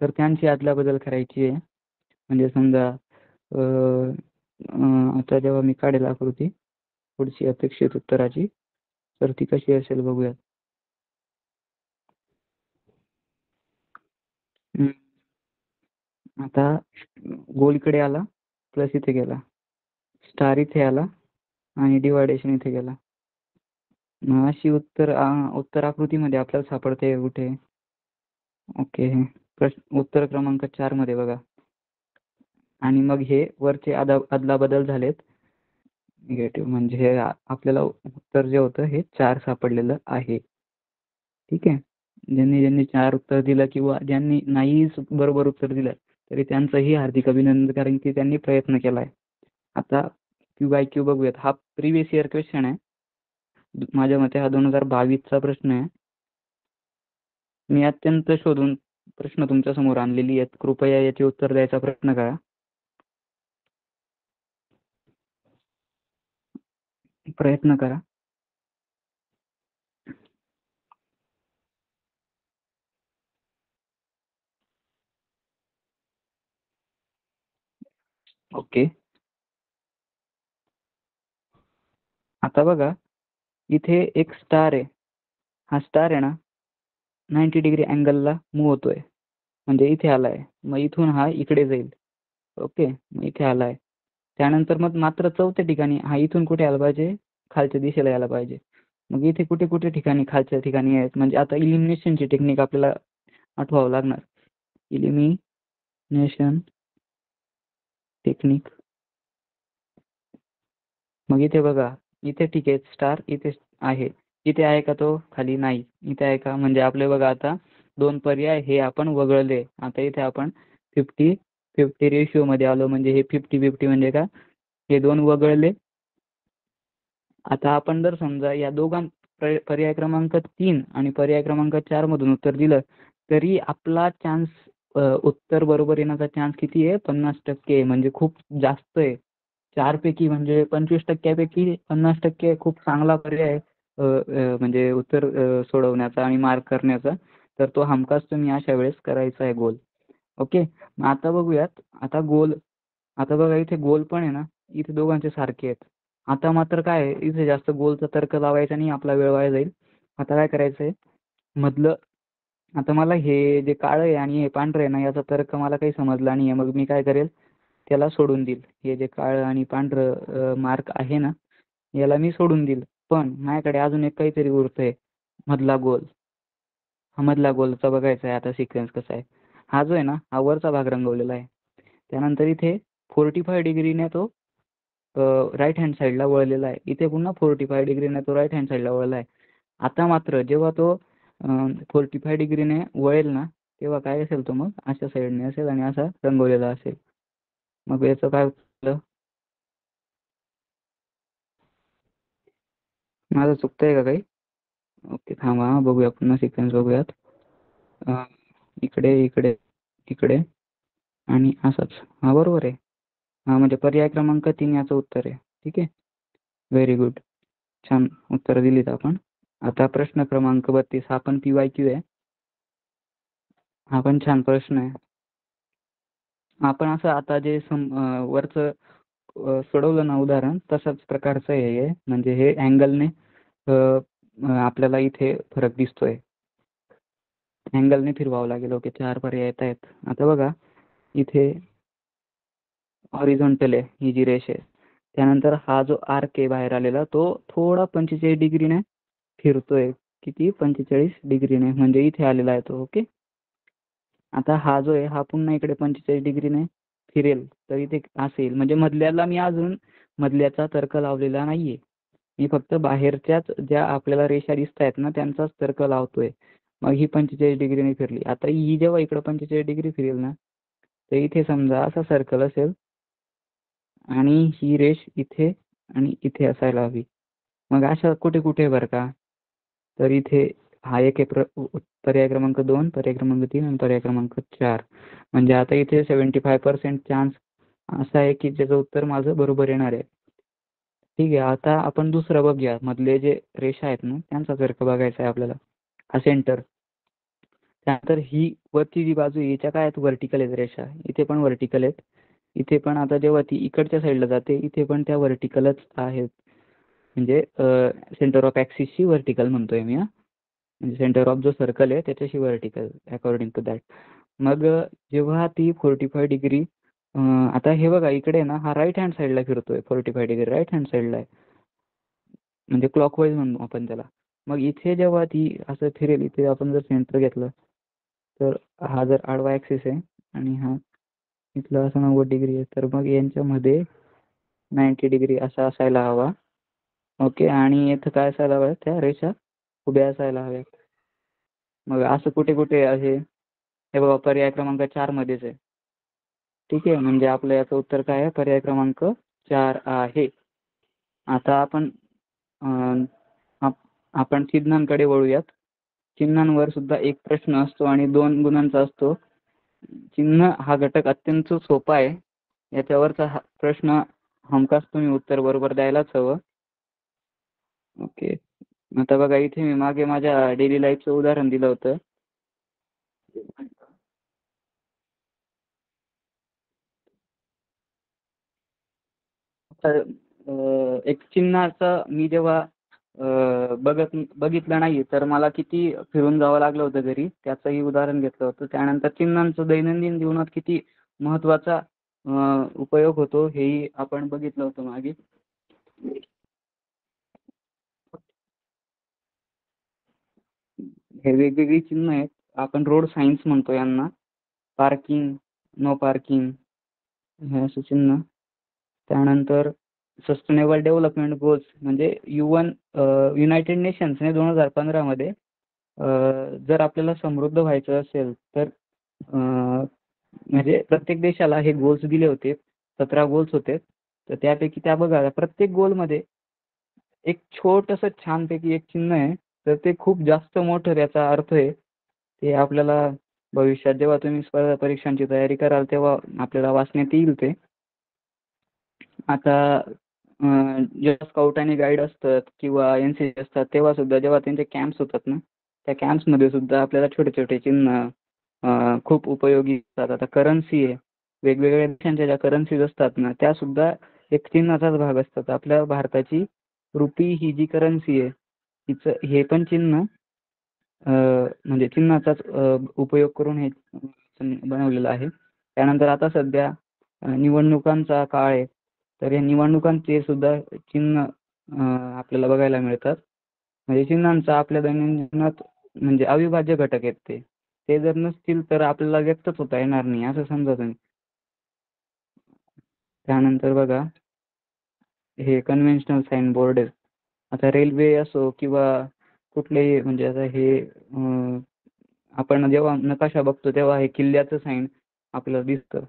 तर त्यांची अदलाबदल करायची आहे. म्हणजे समजा आता जेव्हा मी काढेल आकृती पुढची अपेक्षित उत्तराची तर ती कशी असेल बघूयात. आता गोल इकडे आला प्लस इथे गेला, स्टार इथे आला आणि डिवायडेशन इथे गेला. अशी उत्तर आकृतीमध्ये आपल्याला सापडते कुठे. ओके. उत्तर क्रमांक 4 मध्ये बघा. आणि मग हे वरचे अदलाबदल झालेत निगेटिव्ह, म्हणजे हे आपल्याला उत्तर जे होतं हे 4 सापडलेलं आहे. ठीक आहे. ज्यांनी 4 उत्तर दिलं किंवा ज्यांनी नाहीच बरोबर उत्तर दिलं तरी त्यांचंही हार्दिक अभिनंदन, कारण की त्यांनी प्रयत्न केलाय. आता QIQ बघूयात. हा प्रिव्हियस इयर क्वेश्चन आहे. माझ्या मते हा 2022चा प्रश्न आहे. मी अत्यंत शोधून प्रश्न तुमच्या समोर आणलेली आहेत. कृपया याचे उत्तर द्यायचा प्रयत्न करा. ओके. आता बघा इथे एक स्टार आहे. हा स्टार आहे ना 90 डिग्री अँगलला मूव्ह होतोय, म्हणजे इथे आलाय. मग इथून हा इकडे जाईल. ओके. मग इथे आलाय. त्यानंतर मग मात्र चौथ्या ठिकाणी हा इथून कुठे आला पाहिजे, खालच्या दिशेला यायला पाहिजे. मग इथे कुठे कुठे ठिकाणी खालच्या ठिकाणी आहेत, म्हणजे आता इलिमिनेशनची टेक्निक आपल्याला आठवावं लागणार. Elimination technique. मग इथे बघा, इथे ठीक आहे स्टार इथे आहे. इथे आहे का तो खाली? नाही. इथे आहे का? म्हणजे आपले बघा आता 2 पर्याय हे आपण वगळले. आता इथे आपण 50-50 रेशिओमध्ये आलो, म्हणजे हे 50-50 म्हणजे का हे 2 वगळले. आता आपण जर समजा या पर्याय क्रमांक 3 आणि पर्याय क्रमांक 4 मधून उत्तर दिलं तरी आपला चान्स उत्तर बरोबर येण्याचा चान्स किती आहे? 50% म्हणजे खूप जास्त आहे. 4 पैकी म्हणजे 25% 50% खूप चांगला पर्याय म्हणजे उत्तर सोडवण्याचा आणि मार्क करण्याचा. तर तो हमखास तुम्ही अशा वेळेस करायचा आहे गोल. ओके. मग आता बघूयात. आता बघा इथे गोल पण आहे ना, इथे दोघांचे सारखे आहेत. आता मात्र काय आहे, इथे जास्त गोलचा तर्क लावायचा नाही, आपला वेळ वाया जाईल. आता काय करायचंय मधलं, आता मला हे जे काळं आहे आणि हे पांढरं आहे ना याचा तर्क मला काही समजला नाहीये. मग मी काय करेल, त्याला सोडून देईल. हे जे काळं आणि पांढरं मार्क आहे ना याला मी सोडून देईल. पण माझ्याकडे अजून एक काहीतरी उरतंय, मधला गोल. हा मधला गोलचा बघायचा आहे आता सिक्वेन्स कसा आहे. हा जो आहे ना हा वरचा भाग रंगवलेला आहे. त्यानंतर इथे 45 डिग्रीने तो राईट हँड साईडला वळलेला आहे. इथे पुन्हा 45 डिग्रीने तो राईट हँड साईडला वळला आहे. आता मात्र जेव्हा तो 45 डिग्रीने वळेल ना तेव्हा काय असेल तो मग अशा साईडने असेल आणि असा रंगवलेला असेल. मग याचं काय झालं? माझं चुकतंय का काही? ओके थांबा, बघूया पुन्हा सिक्वेन्स बघूयात. इकडे इकडे इकडे आणि असाच. हा बरोबर आहे. हा म्हणजे पर्याय क्रमांक 3 याचं उत्तर आहे. ठीक आहे. Very good. छान उत्तर दिलीत आपण. आता प्रश्न क्रमांक 32 हा पण PYQ आहे. हा पण छान प्रश्न आहे. आपण असं आता जे वरचं सोडवलं ना उदाहरण तशाच प्रकारचं हे आहे. म्हणजे हे अँगलने आपल्याला इथे फरक दिसतोय. अँगलने फिरवावं लागेल. ओके. 4 पर्याय येत आहेत. आता बघा इथे हॉरिझॉन्टल आहे ही जी रेष आहे. त्यानंतर हा जो आर्क आहे बाहेर आलेला तो थोडा 45 डिग्रीने फिरतोय. किती? 45 डिग्रीने, म्हणजे इथे आलेला आहे तो. ओके. आता हा जो आहे हा पुन्हा इकडे 45 डिग्रीने फिरेल तर इथे असं येईल. म्हणजे मधल्याला मी अजून मधल्याचा तर्क लावलेला नाहीये. मी फक्त बाहेरच्याच ज्या आपल्याला रेषा दिसत आहेत ना त्यांचाच तर्क लावतोय. मग ही 45 डिग्रीने फिरली. आता ही जेव्हा इकडं 45 डिग्री फिरेल ना तर इथे समजा असा सर्कल असेल आणि ही रेष इथे आणि इथे असायला हवी. मग अशा कुठे कुठे बरं का, तर इथे हा एक आहे पर्याय क्रमांक 2, पर्याय क्रमांक 3 आणि पर्याय क्रमांक 4. म्हणजे आता इथे 75% चान्स असा आहे की त्याचं उत्तर माझं बरोबर येणार आहे. ठीक आहे, आता आपण दुसरं बघूया. मधले जे रेषा आहेत ना त्यांचा तर्क बघायचा आहे आपल्याला. हा सेंटर. त्यानंतर ही वरची जी बाजू आहे याच्या काय आहेत, व्हर्टिकल आहेत रेषा. इथे पण व्हर्टिकल आहेत. इथे पण आता जेव्हा ती इकडच्या साईडला जाते इथे पण त्या व्हर्टिकलच आहेत. म्हणजे सेंटर ऑफ ॲक्सिसची व्हर्टिकल म्हणतोय मी. म्हणजे सेंटर ऑफ जो सर्कल आहे त्याच्याशी व्हर्टिकल अकॉर्डिंग टू दॅट. मग जेव्हा ती 45 डिग्री आता हे बघा इकडे ना हा राईट हँड साईडला फिरतोय. 45 डिग्री राईट हँड साईडला आहे. म्हणजे क्लॉकवाईज म्हणू आपण त्याला. मग इथे जेव्हा ती असं फिरेल इथे आपण जर सेंटर घेतलं तर हा जर आडवा ॲक्सिस आहे आणि हा इथला असा 90 डिग्री आहे तर मग यांच्यामध्ये 90 डिग्री असा असायला हवा. ओके, आणि इथं काय असायला हवं, त्या रेषा उभ्या असायला हव्यात. मग असं कुठे कुठे आहे हे बघा, पर्याय क्रमांक 4 मध्येच आहे. ठीक आहे, म्हणजे आपलं याचं उत्तर काय आहे, पर्याय क्रमांक 4 आहे. आता आपण चिन्हांकडे वळूयात. चिन्हांवर सुद्धा एक प्रश्न असतो आणि 2 गुणांचा असतो. चिन्ह हा घटक अत्यंत सोपा आहे. याच्यावरचा हा प्रश्न हमखास तुम्ही उत्तर बरोबर द्यायलाच हवं. ओके, आता बघा इथे मी मागे माझ्या डेली लाईफचं उदाहरण दिलं होतं. एक चिन्हाचं मी जेव्हा बघितलं नाही तर मला किती फिरून जावं लागलं होतं घरी, त्याचंही उदाहरण घेतलं होतं. त्यानंतर चिन्हांचा दैनंदिन जीवनात किती महत्त्वाचा उपयोग होतो हेही आपण बघितलं होतं मागे. हे वेगवेगळी चिन्ह आहेत. आपण रोड सायन्स म्हणतो यांना. पार्किंग, नो पार्किंग हे असं चिन्ह. त्यानंतर सस्टेनेबल डेव्हलपमेंट गोल्स म्हणजे युनायटेड नेशन्सने 2015 मध्ये जर आपल्याला समृद्ध व्हायचं असेल तर म्हणजे प्रत्येक देशाला हे गोल्स दिले होते. 17 गोल्स होते. तर त्यापैकी त्या बघा प्रत्येक गोलमध्ये एक छोटंसं छानपैकी एक चिन्ह आहे. तर ते खूप जास्त मोठं त्याचा अर्थ आहे. ते आपल्याला भविष्यात जेव्हा तुम्ही स्पर्धा परीक्षांची तयारी कराल तेव्हा आपल्याला वाचण्यात येईल ते. आता जेव्हा स्काउट आणि गाईड असतात किंवा NCC असतात तेव्हा सुद्धा जेव्हा त्यांचे कॅम्प्स होतात ना त्या कॅम्प्समध्ये सुद्धा आपल्याला छोटे छोटे चिन्ह खूप उपयोगी असतात. आता करन्सी आहे. वेगवेगळ्या देशांच्या ज्या करन्सीज असतात ना त्या सुद्धा एक चिन्हाचाच भाग असतात. आपल्या भारताची रुपी ही जी करन्सी आहे तिचं हे पण चिन्ह म्हणजे चिन्हाचाच उपयोग करून हे बनवलेलं आहे. त्यानंतर आता सध्या निवडणुकांचा काळ आहे. तर या निवडणुकांचे सुद्धा चिन्ह आपल्याला बघायला मिळतात. म्हणजे चिन्हांचा आपल्या दैनंदिन जीवनात म्हणजे अविभाज्य घटक आहेत ते. ते जर नसतील तर आपल्याला व्यक्तच होता येणार नाही असं समजा तुम्ही. त्यानंतर बघा हे कन्व्हेन्शनल साईन बोर्ड आहेत. आता रेल्वे असो किंवा कुठलेही म्हणजे आता हे आपण जेव्हा नकाशा बघतो तेव्हा हे किल्ल्याचं साईन आपल्याला दिसतं.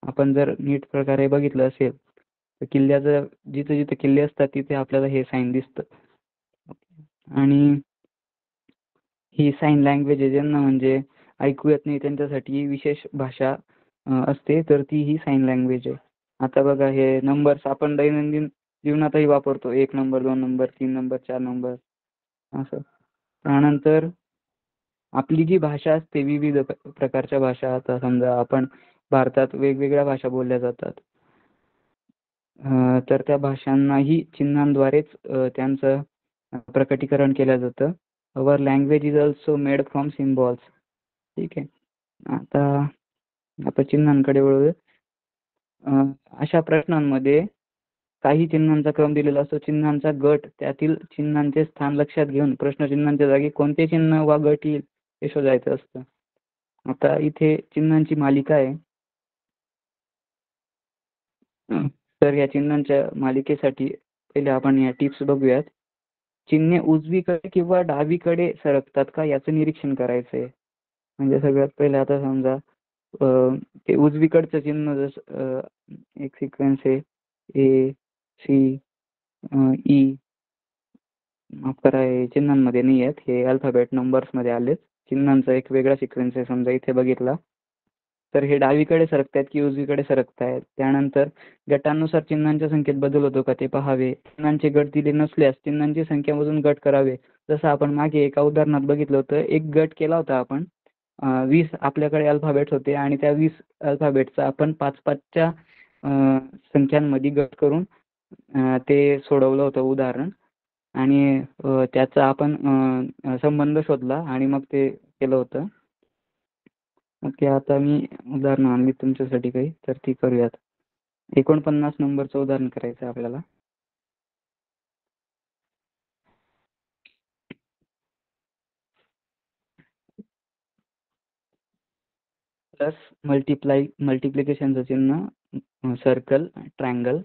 आपण जर नीट प्रकारे बघितलं असेल तर किल्ल्याचं जिथे जिथे किल्ले असतात तिथे आपल्याला हे साईन दिसतं. आणि ही साईन लँग्वेज आहे ज्यांना म्हणजे ऐकू येत नाही त्यांच्यासाठी विशेष भाषा असते तर ती ही साईन लँग्वेज आहे. आता बघा हे नंबर्स आपण दैनंदिन जीवनातही वापरतो. 1 नंबर, 2 नंबर, 3 नंबर, 4 नंबर असं. त्यानंतर आपली जी भाषा असते विविध प्रकारच्या भाषा. आता समजा आपण भारतात वेगवेगळ्या भाषा बोलल्या जातात. तर त्या भाषांनाही चिन्हांद्वारेच त्यांचं प्रकटीकरण केलं जातं. Our language is also made from symbols. ठीक आहे, आता आपण चिन्हांकडे वळूया. अशा प्रश्नांमध्ये काही चिन्हांचा क्रम दिलेला असतो. चिन्हांचा गट त्यातील चिन्हांचे स्थान लक्षात घेऊन प्रश्नचिन्हांच्या जागी कोणते चिन्ह वा गट येईल हे शोधायचं असतं. आता इथे चिन्हांची मालिका आहे. तर या चिन्हांच्या मालिकेसाठी पहिले आपण या टिप्स बघूयात. चिन्हे उजवीकडे किंवा डावीकडे सरकतात का याचं निरीक्षण करायचं आहे. म्हणजे सगळ्यात पहिले आता समजा ते उजवीकडचं चिन्ह जसं एक सिक्वेन्स आहे ए सी ई, माफ करा हे चिन्हांमध्ये नाही आहेत, हे अल्फाबेट नंबर्स मध्ये आलेत. चिन्हांचा एक वेगळा सिक्वेन्स आहे समजा इथे बघितला तर हे डावीकडे सरकतायत की उजवीकडे सरकतायत. त्यानंतर गटानुसार चिन्हांच्या संख्येत बदल होतो का ते पाहावे. चिन्हांचे गट दिले नसल्यास चिन्हांची संख्यामधून गट करावे. जसं आपण मागे एका उदाहरणात बघितलं होतं, एक गट केला होता आपण 20 आपल्याकडे अल्फाबेट्स होते आणि त्या 20 अल्फाबेटचा आपण 5-5च्या संख्यांमध्ये गट करून ते सोडवलं होतं उदाहरण आणि त्याचा आपण संबंध शोधला आणि मग ते केलं होतं. ओके, आता मी उदाहरण आणली तुमच्यासाठी काही, तर ती करूयात. 49 नंबरचं उदाहरण करायचं आहे आपल्याला. प्लस मल्टिप्लिकेशनचं चिन्ह circle triangle,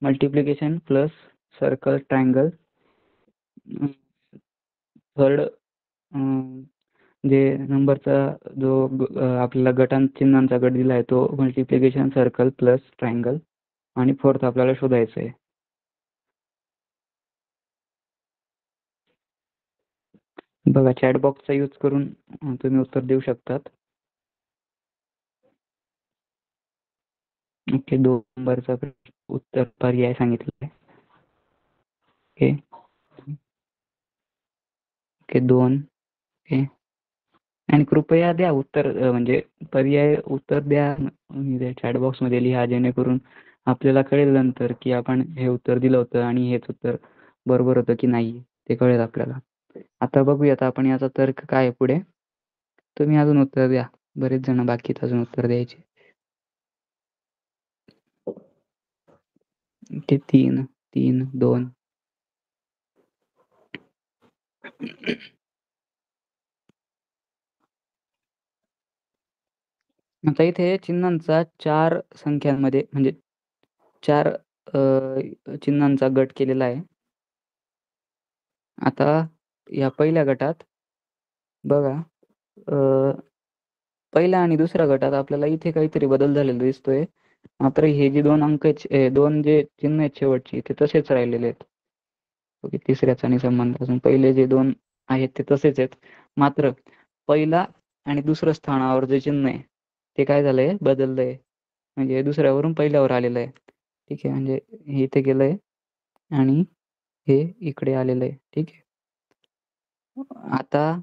multiplication plus circle triangle. Third जे नंबरचा जो आपल्याला चिन्हांचा गट दिला आहे तो मल्टिप्लिकेशन सर्कल प्लस ट्रायंगल आणि फोर्थ आपल्याला शोधायचं आहे. बघा चॅट बॉक्सचा यूज करून तुम्ही उत्तर देऊ शकतात. ओके, 2 नंबरचा उत्तर पर्याय सांगितलं. Okay okay 2. ओके, आणि कृपया द्या उत्तर, म्हणजे पर्याय उत्तर द्या चॅट बॉक्स मध्ये लिहा, जेणेकरून आपल्याला कळेल नंतर की आपण हे उत्तर दिलं होतं आणि हेच उत्तर बरोबर होतं की नाही ते कळेल आपल्याला. आता बघूयात आपण याचा तर्क काय आहे पुढे. तुम्ही अजून उत्तर द्या, बरेच जण बाकीत अजून उत्तर द्यायचे. ओके 3 3 2. आता इथे चिन्हांचा 4 संख्यांमध्ये म्हणजे 4 चिन्हांचा गट केलेला आहे. आता या पहिल्या गटात बघा, पहिल्या आणि दुसऱ्या गटात आपल्याला इथे काहीतरी बदल झालेला दिसतोय. मात्र हे जे 2 अंक दोन जे चिन्ह आहेत शेवटचे ते तसेच राहिलेले आहेत. ओके, तिसऱ्याचा आणि संबंध असून पहिले जे 2 आहेत ते तसेच आहेत. मात्र पहिला आणि दुसरं स्थानावर जे चिन्ह आहे ते काय झालंय, बदललंय. म्हणजे दुसऱ्यावरून पहिल्यावर आलेलं आहे. ठीक आहे, म्हणजे हे इथे गेलंय आणि हे इकडे आलेलं आहे. ठीक आहे, आता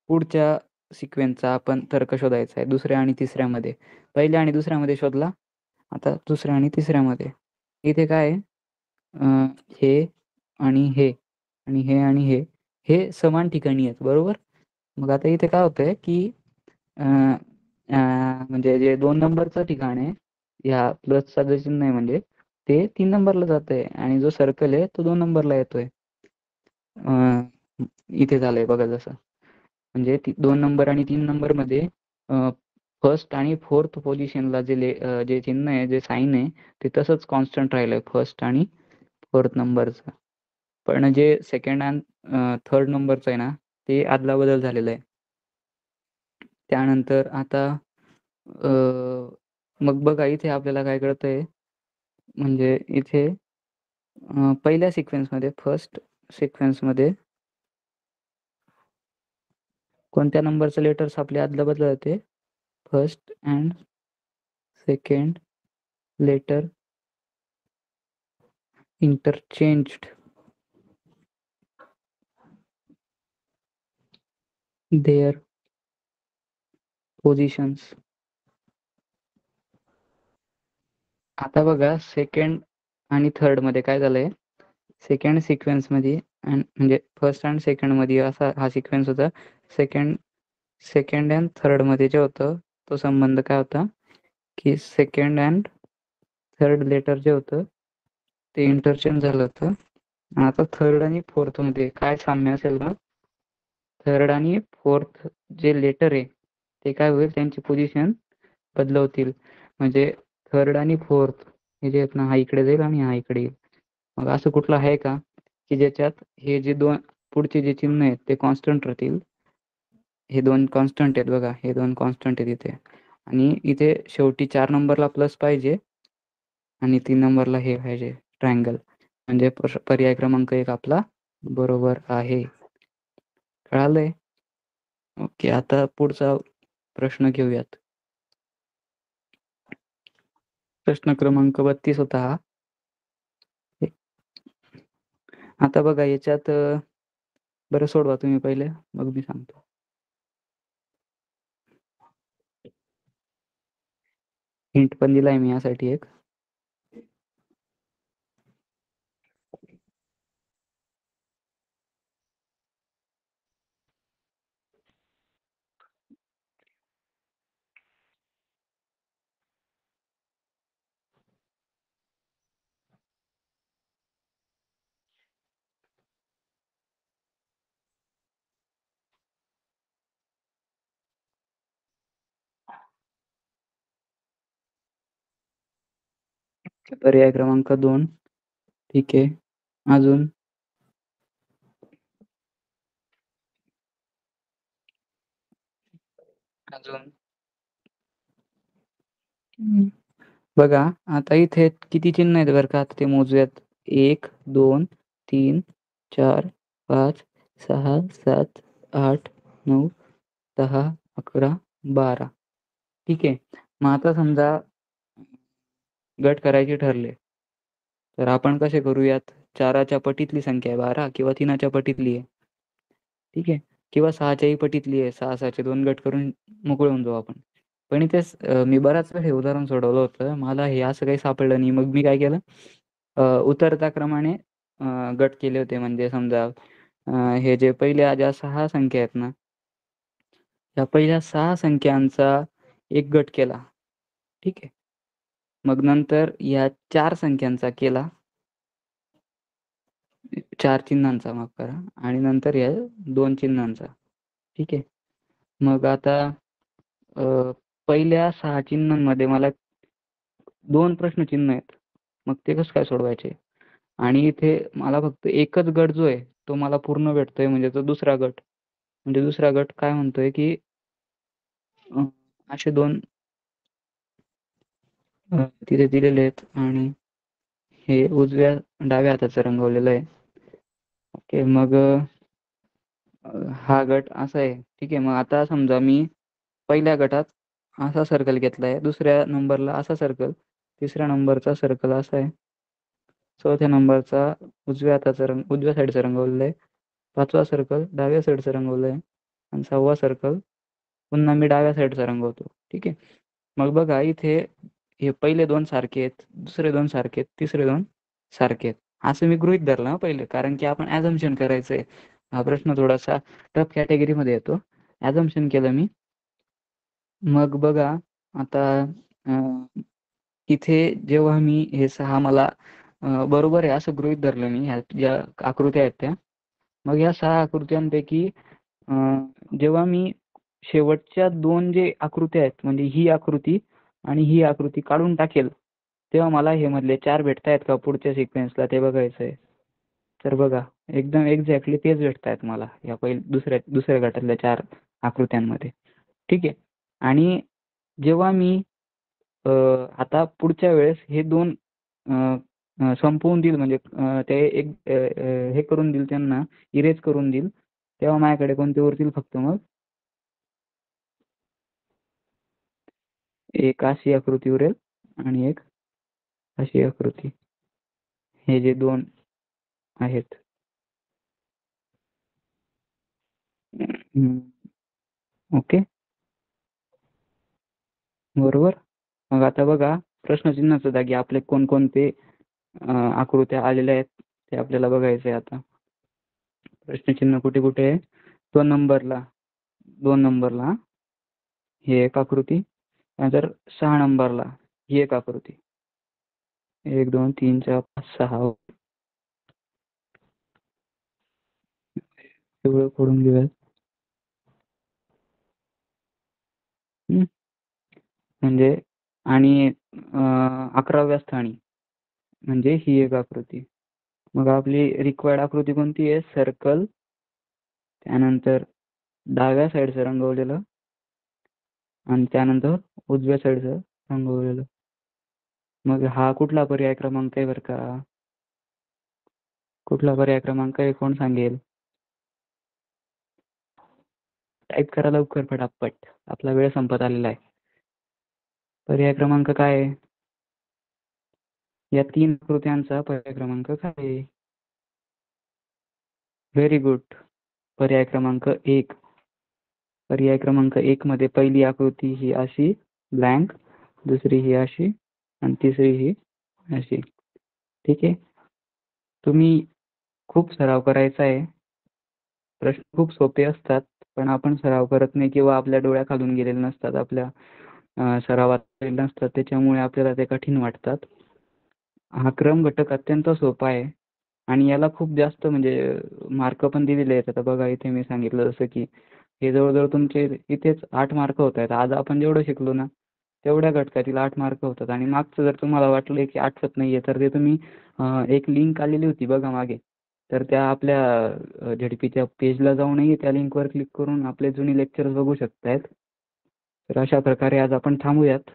पुढच्या सिक्वेन्सचा आपण तर्क शोधायचा आहे. दुसऱ्या आणि तिसऱ्यामध्ये, पहिल्या आणि दुसऱ्यामध्ये शोधला, आता दुसऱ्या आणि तिसऱ्यामध्ये. इथे काय आहे, हे आणि हे आणि हे आणि हे समान ठिकाणी आहेत, बरोबर. मग आता इथे काय होतंय की म्हणजे जे 2 नंबरचं ठिकाण आहे, ह्या प्लसचा जे चिन्ह आहे म्हणजे ते 3 नंबरला जातंय आणि जो सर्कल आहे तो 2 नंबरला येतोय. इथे झालंय बघा जसं, म्हणजे 2 नंबर आणि 3 नंबर मध्ये फर्स्ट आणि फोर्थ पोझिशनला जे चिन्ह आहे, जे साईन आहे ते तसंच कॉन्स्टंट राहिलंय फर्स्ट आणि फोर्थ नंबरचं. पण जे सेकंड अँड थर्ड नंबरचं आहे ना ते आदला बदल झालेला आहे. त्यानंतर आता मग बघा इथे आपल्याला काय कळतंय, म्हणजे इथे पहिल्या सिक्वेन्समध्ये फर्स्ट सिक्वेन्समध्ये कोणत्या नंबरचे लेटर्स आपले आदला बदल होते, first and second letter interchanged their positions. आता बघा सेकंड आणि थर्ड मध्ये काय झालंय, सेकंड सिक्वेन्स मध्ये म्हणजे फर्स्ट अँड सेकंड मध्ये असा हा सिक्वेन्स होता. सेकंड अँड थर्ड मध्ये जे होतं तो संबंध काय होता की सेकंड अँड थर्ड लेटर जे होतं ते इंटरचेंज झालं होतं. आता थर्ड आणि फोर्थ मध्ये काय साम्य असेल ना, थर्ड आणि फोर्थ जे लेटर आहे ते काय होईल, त्यांची पोझिशन बदलवतील. म्हणजे थर्ड आणि फोर्थ हे जे आहेत ना, हा इकडे जाईल आणि हा इकडे येईल. मग असं कुठलं आहे का की ज्याच्यात हे जे दोन पुढचे जे चिन्ह आहेत ते कॉन्स्टंट राहतील. हे दोन कॉन्स्टंट आहेत बघा, हे दोन कॉन्स्टंट आहेत इथे, आणि इथे शेवटी 4 नंबरला प्लस पाहिजे आणि 3 नंबरला हे पाहिजे ट्रायंगल. म्हणजे पर्याय क्रमांक 1 आपला बरोबर आहे. कळालंय? ओके, आता पुढचा प्रश्न घेऊयात. प्रश्न क्रमांक 32 होता हा. आता बघा याच्यात बरं सोडवा तुम्ही पहिले, मग मी सांगतो. हिंट पण दिलाय मी यासाठी एक. पर्याय क्रमांक 2. ठीक आहे. अजून अजून बघा आता इथे किती चिन्ह आहेत बरं का, आता ते मोजूयात. 1 2 3 4 5 6 7 8 9 10 11 12. ठीक आहे. मग आता समजा गट करायचे ठरले तर आपण कसे करूयात? 4च्या पटीतली संख्या आहे 12 किंवा 3च्या पटीतली आहे. ठीक आहे. किंवा 6च्याही पटीतली आहे. 6चे 2 गट करून मोकळे होऊन जाऊ आपण. पण इथेच मी बराच वेळ हे उदाहरण सोडवलं होतं. मला हे असं काही सापडलं नाही. मग मी काय केलं, उतरत्या क्रमाने गट केले होते. म्हणजे समजा हे जे पहिल्या ज्या 6 संख्या आहेत ना, त्या पहिल्या 6 संख्यांचा एक गट केला. ठीक आहे. मग नंतर या 4 संख्यांचा केला. 4 चिन्हांचा, माफ करा, आणि नंतर या 2 चिन्हांचा. ठीक आहे. मग आता पहिल्या 6 चिन्हांमध्ये मला 2 प्रश्नचिन्ह आहेत. मग ते कसं काय सोडवायचे? आणि इथे मला फक्त एकच गट जो आहे तो मला पूर्ण भेटतोय, म्हणजे तो दुसरा गट. म्हणजे दुसरा गट काय म्हणतोय की असे 2 तिथे दिलेले आहेत आणि हे उजव्या डाव्या हाताचं रंगवलेलं आहे. ओके. मग हा गट असा आहे. ठीक आहे. मग आता समजा मी पहिल्या गटात असा सर्कल घेतलाय, दुसऱ्या नंबरला असा सर्कल, तिसऱ्या नंबरचा सर्कल असा आहे, चौथ्या नंबरचा उजव्या साईडचा रंगवलेला आहे, 5वा सर्कल डाव्या साईडचा रंगवला आहे, आणि 6वा सर्कल पुन्हा मी डाव्या साईडचा रंगवतो. ठीक आहे. मग बघा इथे हे पहिले 2 सारखे आहेत, दुसरे 2 सारखे आहेत, तिसरे 2 सारखे आहेत. असं मी गृहीत धरलं पहिले, कारण की आपण ॲझम्पशन करायचंय. हा प्रश्न थोडासा टफ कॅटेगरीमध्ये येतो. ॲझम्पशन केलं मी. मग बघा आता इथे जेव्हा मी हे 6 मला बरोबर आहे असं गृहीत धरलं मी, ह्या ज्या आकृत्या आहेत त्या. मग या 6 आकृत्यांपैकी जेव्हा मी शेवटच्या 2 जे आकृत्या आहेत, म्हणजे ही आकृती आणि ही आकृती काढून टाकेल, तेव्हा मला हे मधले 4 भेटतायत का पुढच्या सिक्वेन्सला ते बघायचंय. तर बघा एकदम एक्झॅक्टली तेच भेटतायत मला या दुसऱ्या गटातल्या 4 आकृत्यांमध्ये. ठीक आहे. आणि जेव्हा मी आता पुढच्या वेळेस हे 2 संपवून देईल, म्हणजे ते एक हे करून देईल, त्यांना इरेज करून देईल, तेव्हा माझ्याकडे कोणते उरतील फक्त मग? एक अशी आकृती उरेल आणि एक अशी आकृती. हे जे 2 आहेत. ओके. बरोबर. मग आता बघा प्रश्नचिन्हाच्या जागी आपले कोणकोणते आकृत्या आलेल्या आहेत ते आपल्याला बघायचंय आता. प्रश्नचिन्ह कुठे कुठे आहे? 2 नंबरला ही एक आकृती, नंतर 6 नंबरला ही एक आकृती. 1 2 3 4 5 6 सगळं खोडून घेऊयात. म्हणजे आणि 11व्या स्थानी म्हणजे ही एक आकृती. मग आपली रिक्वायर्ड आकृती कोणती आहे? सर्कल, त्यानंतर डाव्या साईडचं रंगवलेलं आणि त्यानंतर उजव्या साईडचं रंगवलेलं. मग हा कुठला पर्याय क्रमांक आहे बरं का? कुठला पर्याय क्रमांक आहे कोण सांगेल? टाईप करा लवकर फटाफट, आपला वेळ संपत आलेला आहे. पर्याय क्रमांक काय आहे? या 3 आकृत्यांचा पर्याय क्रमांक काय आहे? Very good. पर्याय क्रमांक 1. पर्याय क्रमांक 1 मध्ये पहिली आकृती ही अशी ब्लँक, दुसरी ही अशी आणि तिसरी ही अशी. ठीक आहे. तुम्ही खूप सराव करायचा आहे. प्रश्न खूप सोपे असतात, पण आपण सराव करत नाही किंवा आपल्या डोळ्याखालून गेलेले नसतात, आपल्या सरावात गेलेले नसतात, त्याच्यामुळे आपल्याला ते कठीण वाटतात. हा क्रम घटक अत्यंत सोपा आहे आणि याला खूप जास्त म्हणजे मार्क पण दिलेले आहेत. आता बघा इथे मी सांगितलं जसं की हे जवळजवळ तुमचे इथेच 8 मार्क होत आहेत. आज आपण जेवढं शिकलो ना तेवढ्या घटकातील 8 मार्क होतात. आणि मागचं जर तुम्हाला वाटलं की आठवत नाहीये तर ते तुम्ही एक लिंक आलेली होती बघा मागे, तर त्या आपल्या झेडपीच्या पेजला जाऊनही त्या लिंकवर क्लिक करून आपले जुने लेक्चर्स बघू शकतायत. तर अशा प्रकारे आज आपण थांबूयात.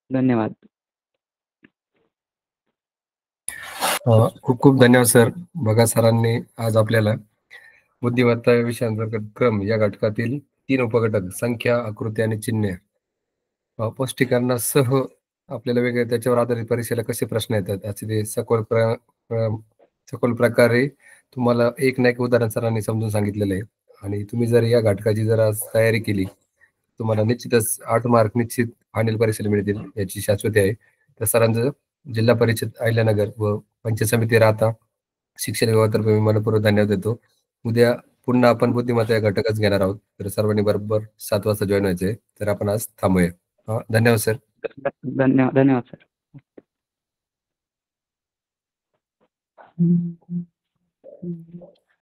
धन्यवाद.
खूप खूप धन्यवाद सर. बघा सरांनी आज आपल्याला बुद्धिमत्ता या विषयांतर्गत क्रम या घटकातील 3 उपघटक संख्या, आकृती आणि चिन्हे स्पष्टीकरणासह आपल्याला वेगळे त्याच्यावर आधारित परीक्षेला कसे प्रश्न येतात असे ते सखोल प्रकारे तुम्हाला एक ना एक उदाहरण सरांनी समजून सांगितलेलं आहे. आणि तुम्ही जर या घटकाची जर आज तयारी केली तुम्हाला निश्चितच 8 मार्क निश्चित फायनल परीक्षेला मिळतील याची शाश्वती आहे. तर सरांचं जिल्हा परिषद अहिल्यानगर व पंचायत समिती राहता शिक्षण विभागातर्फे मी मनपूर्वक धन्यवाद देतो. उद्या पुन्हा आपण बुद्धिमत्ता या घटकच घेणार आहोत. तर सर्वांनी बरोबर 7 वाजता जॉईन व्हायचंय. तर आपण आज थांबूया. धन्यवाद सर.
धन्यवाद सर.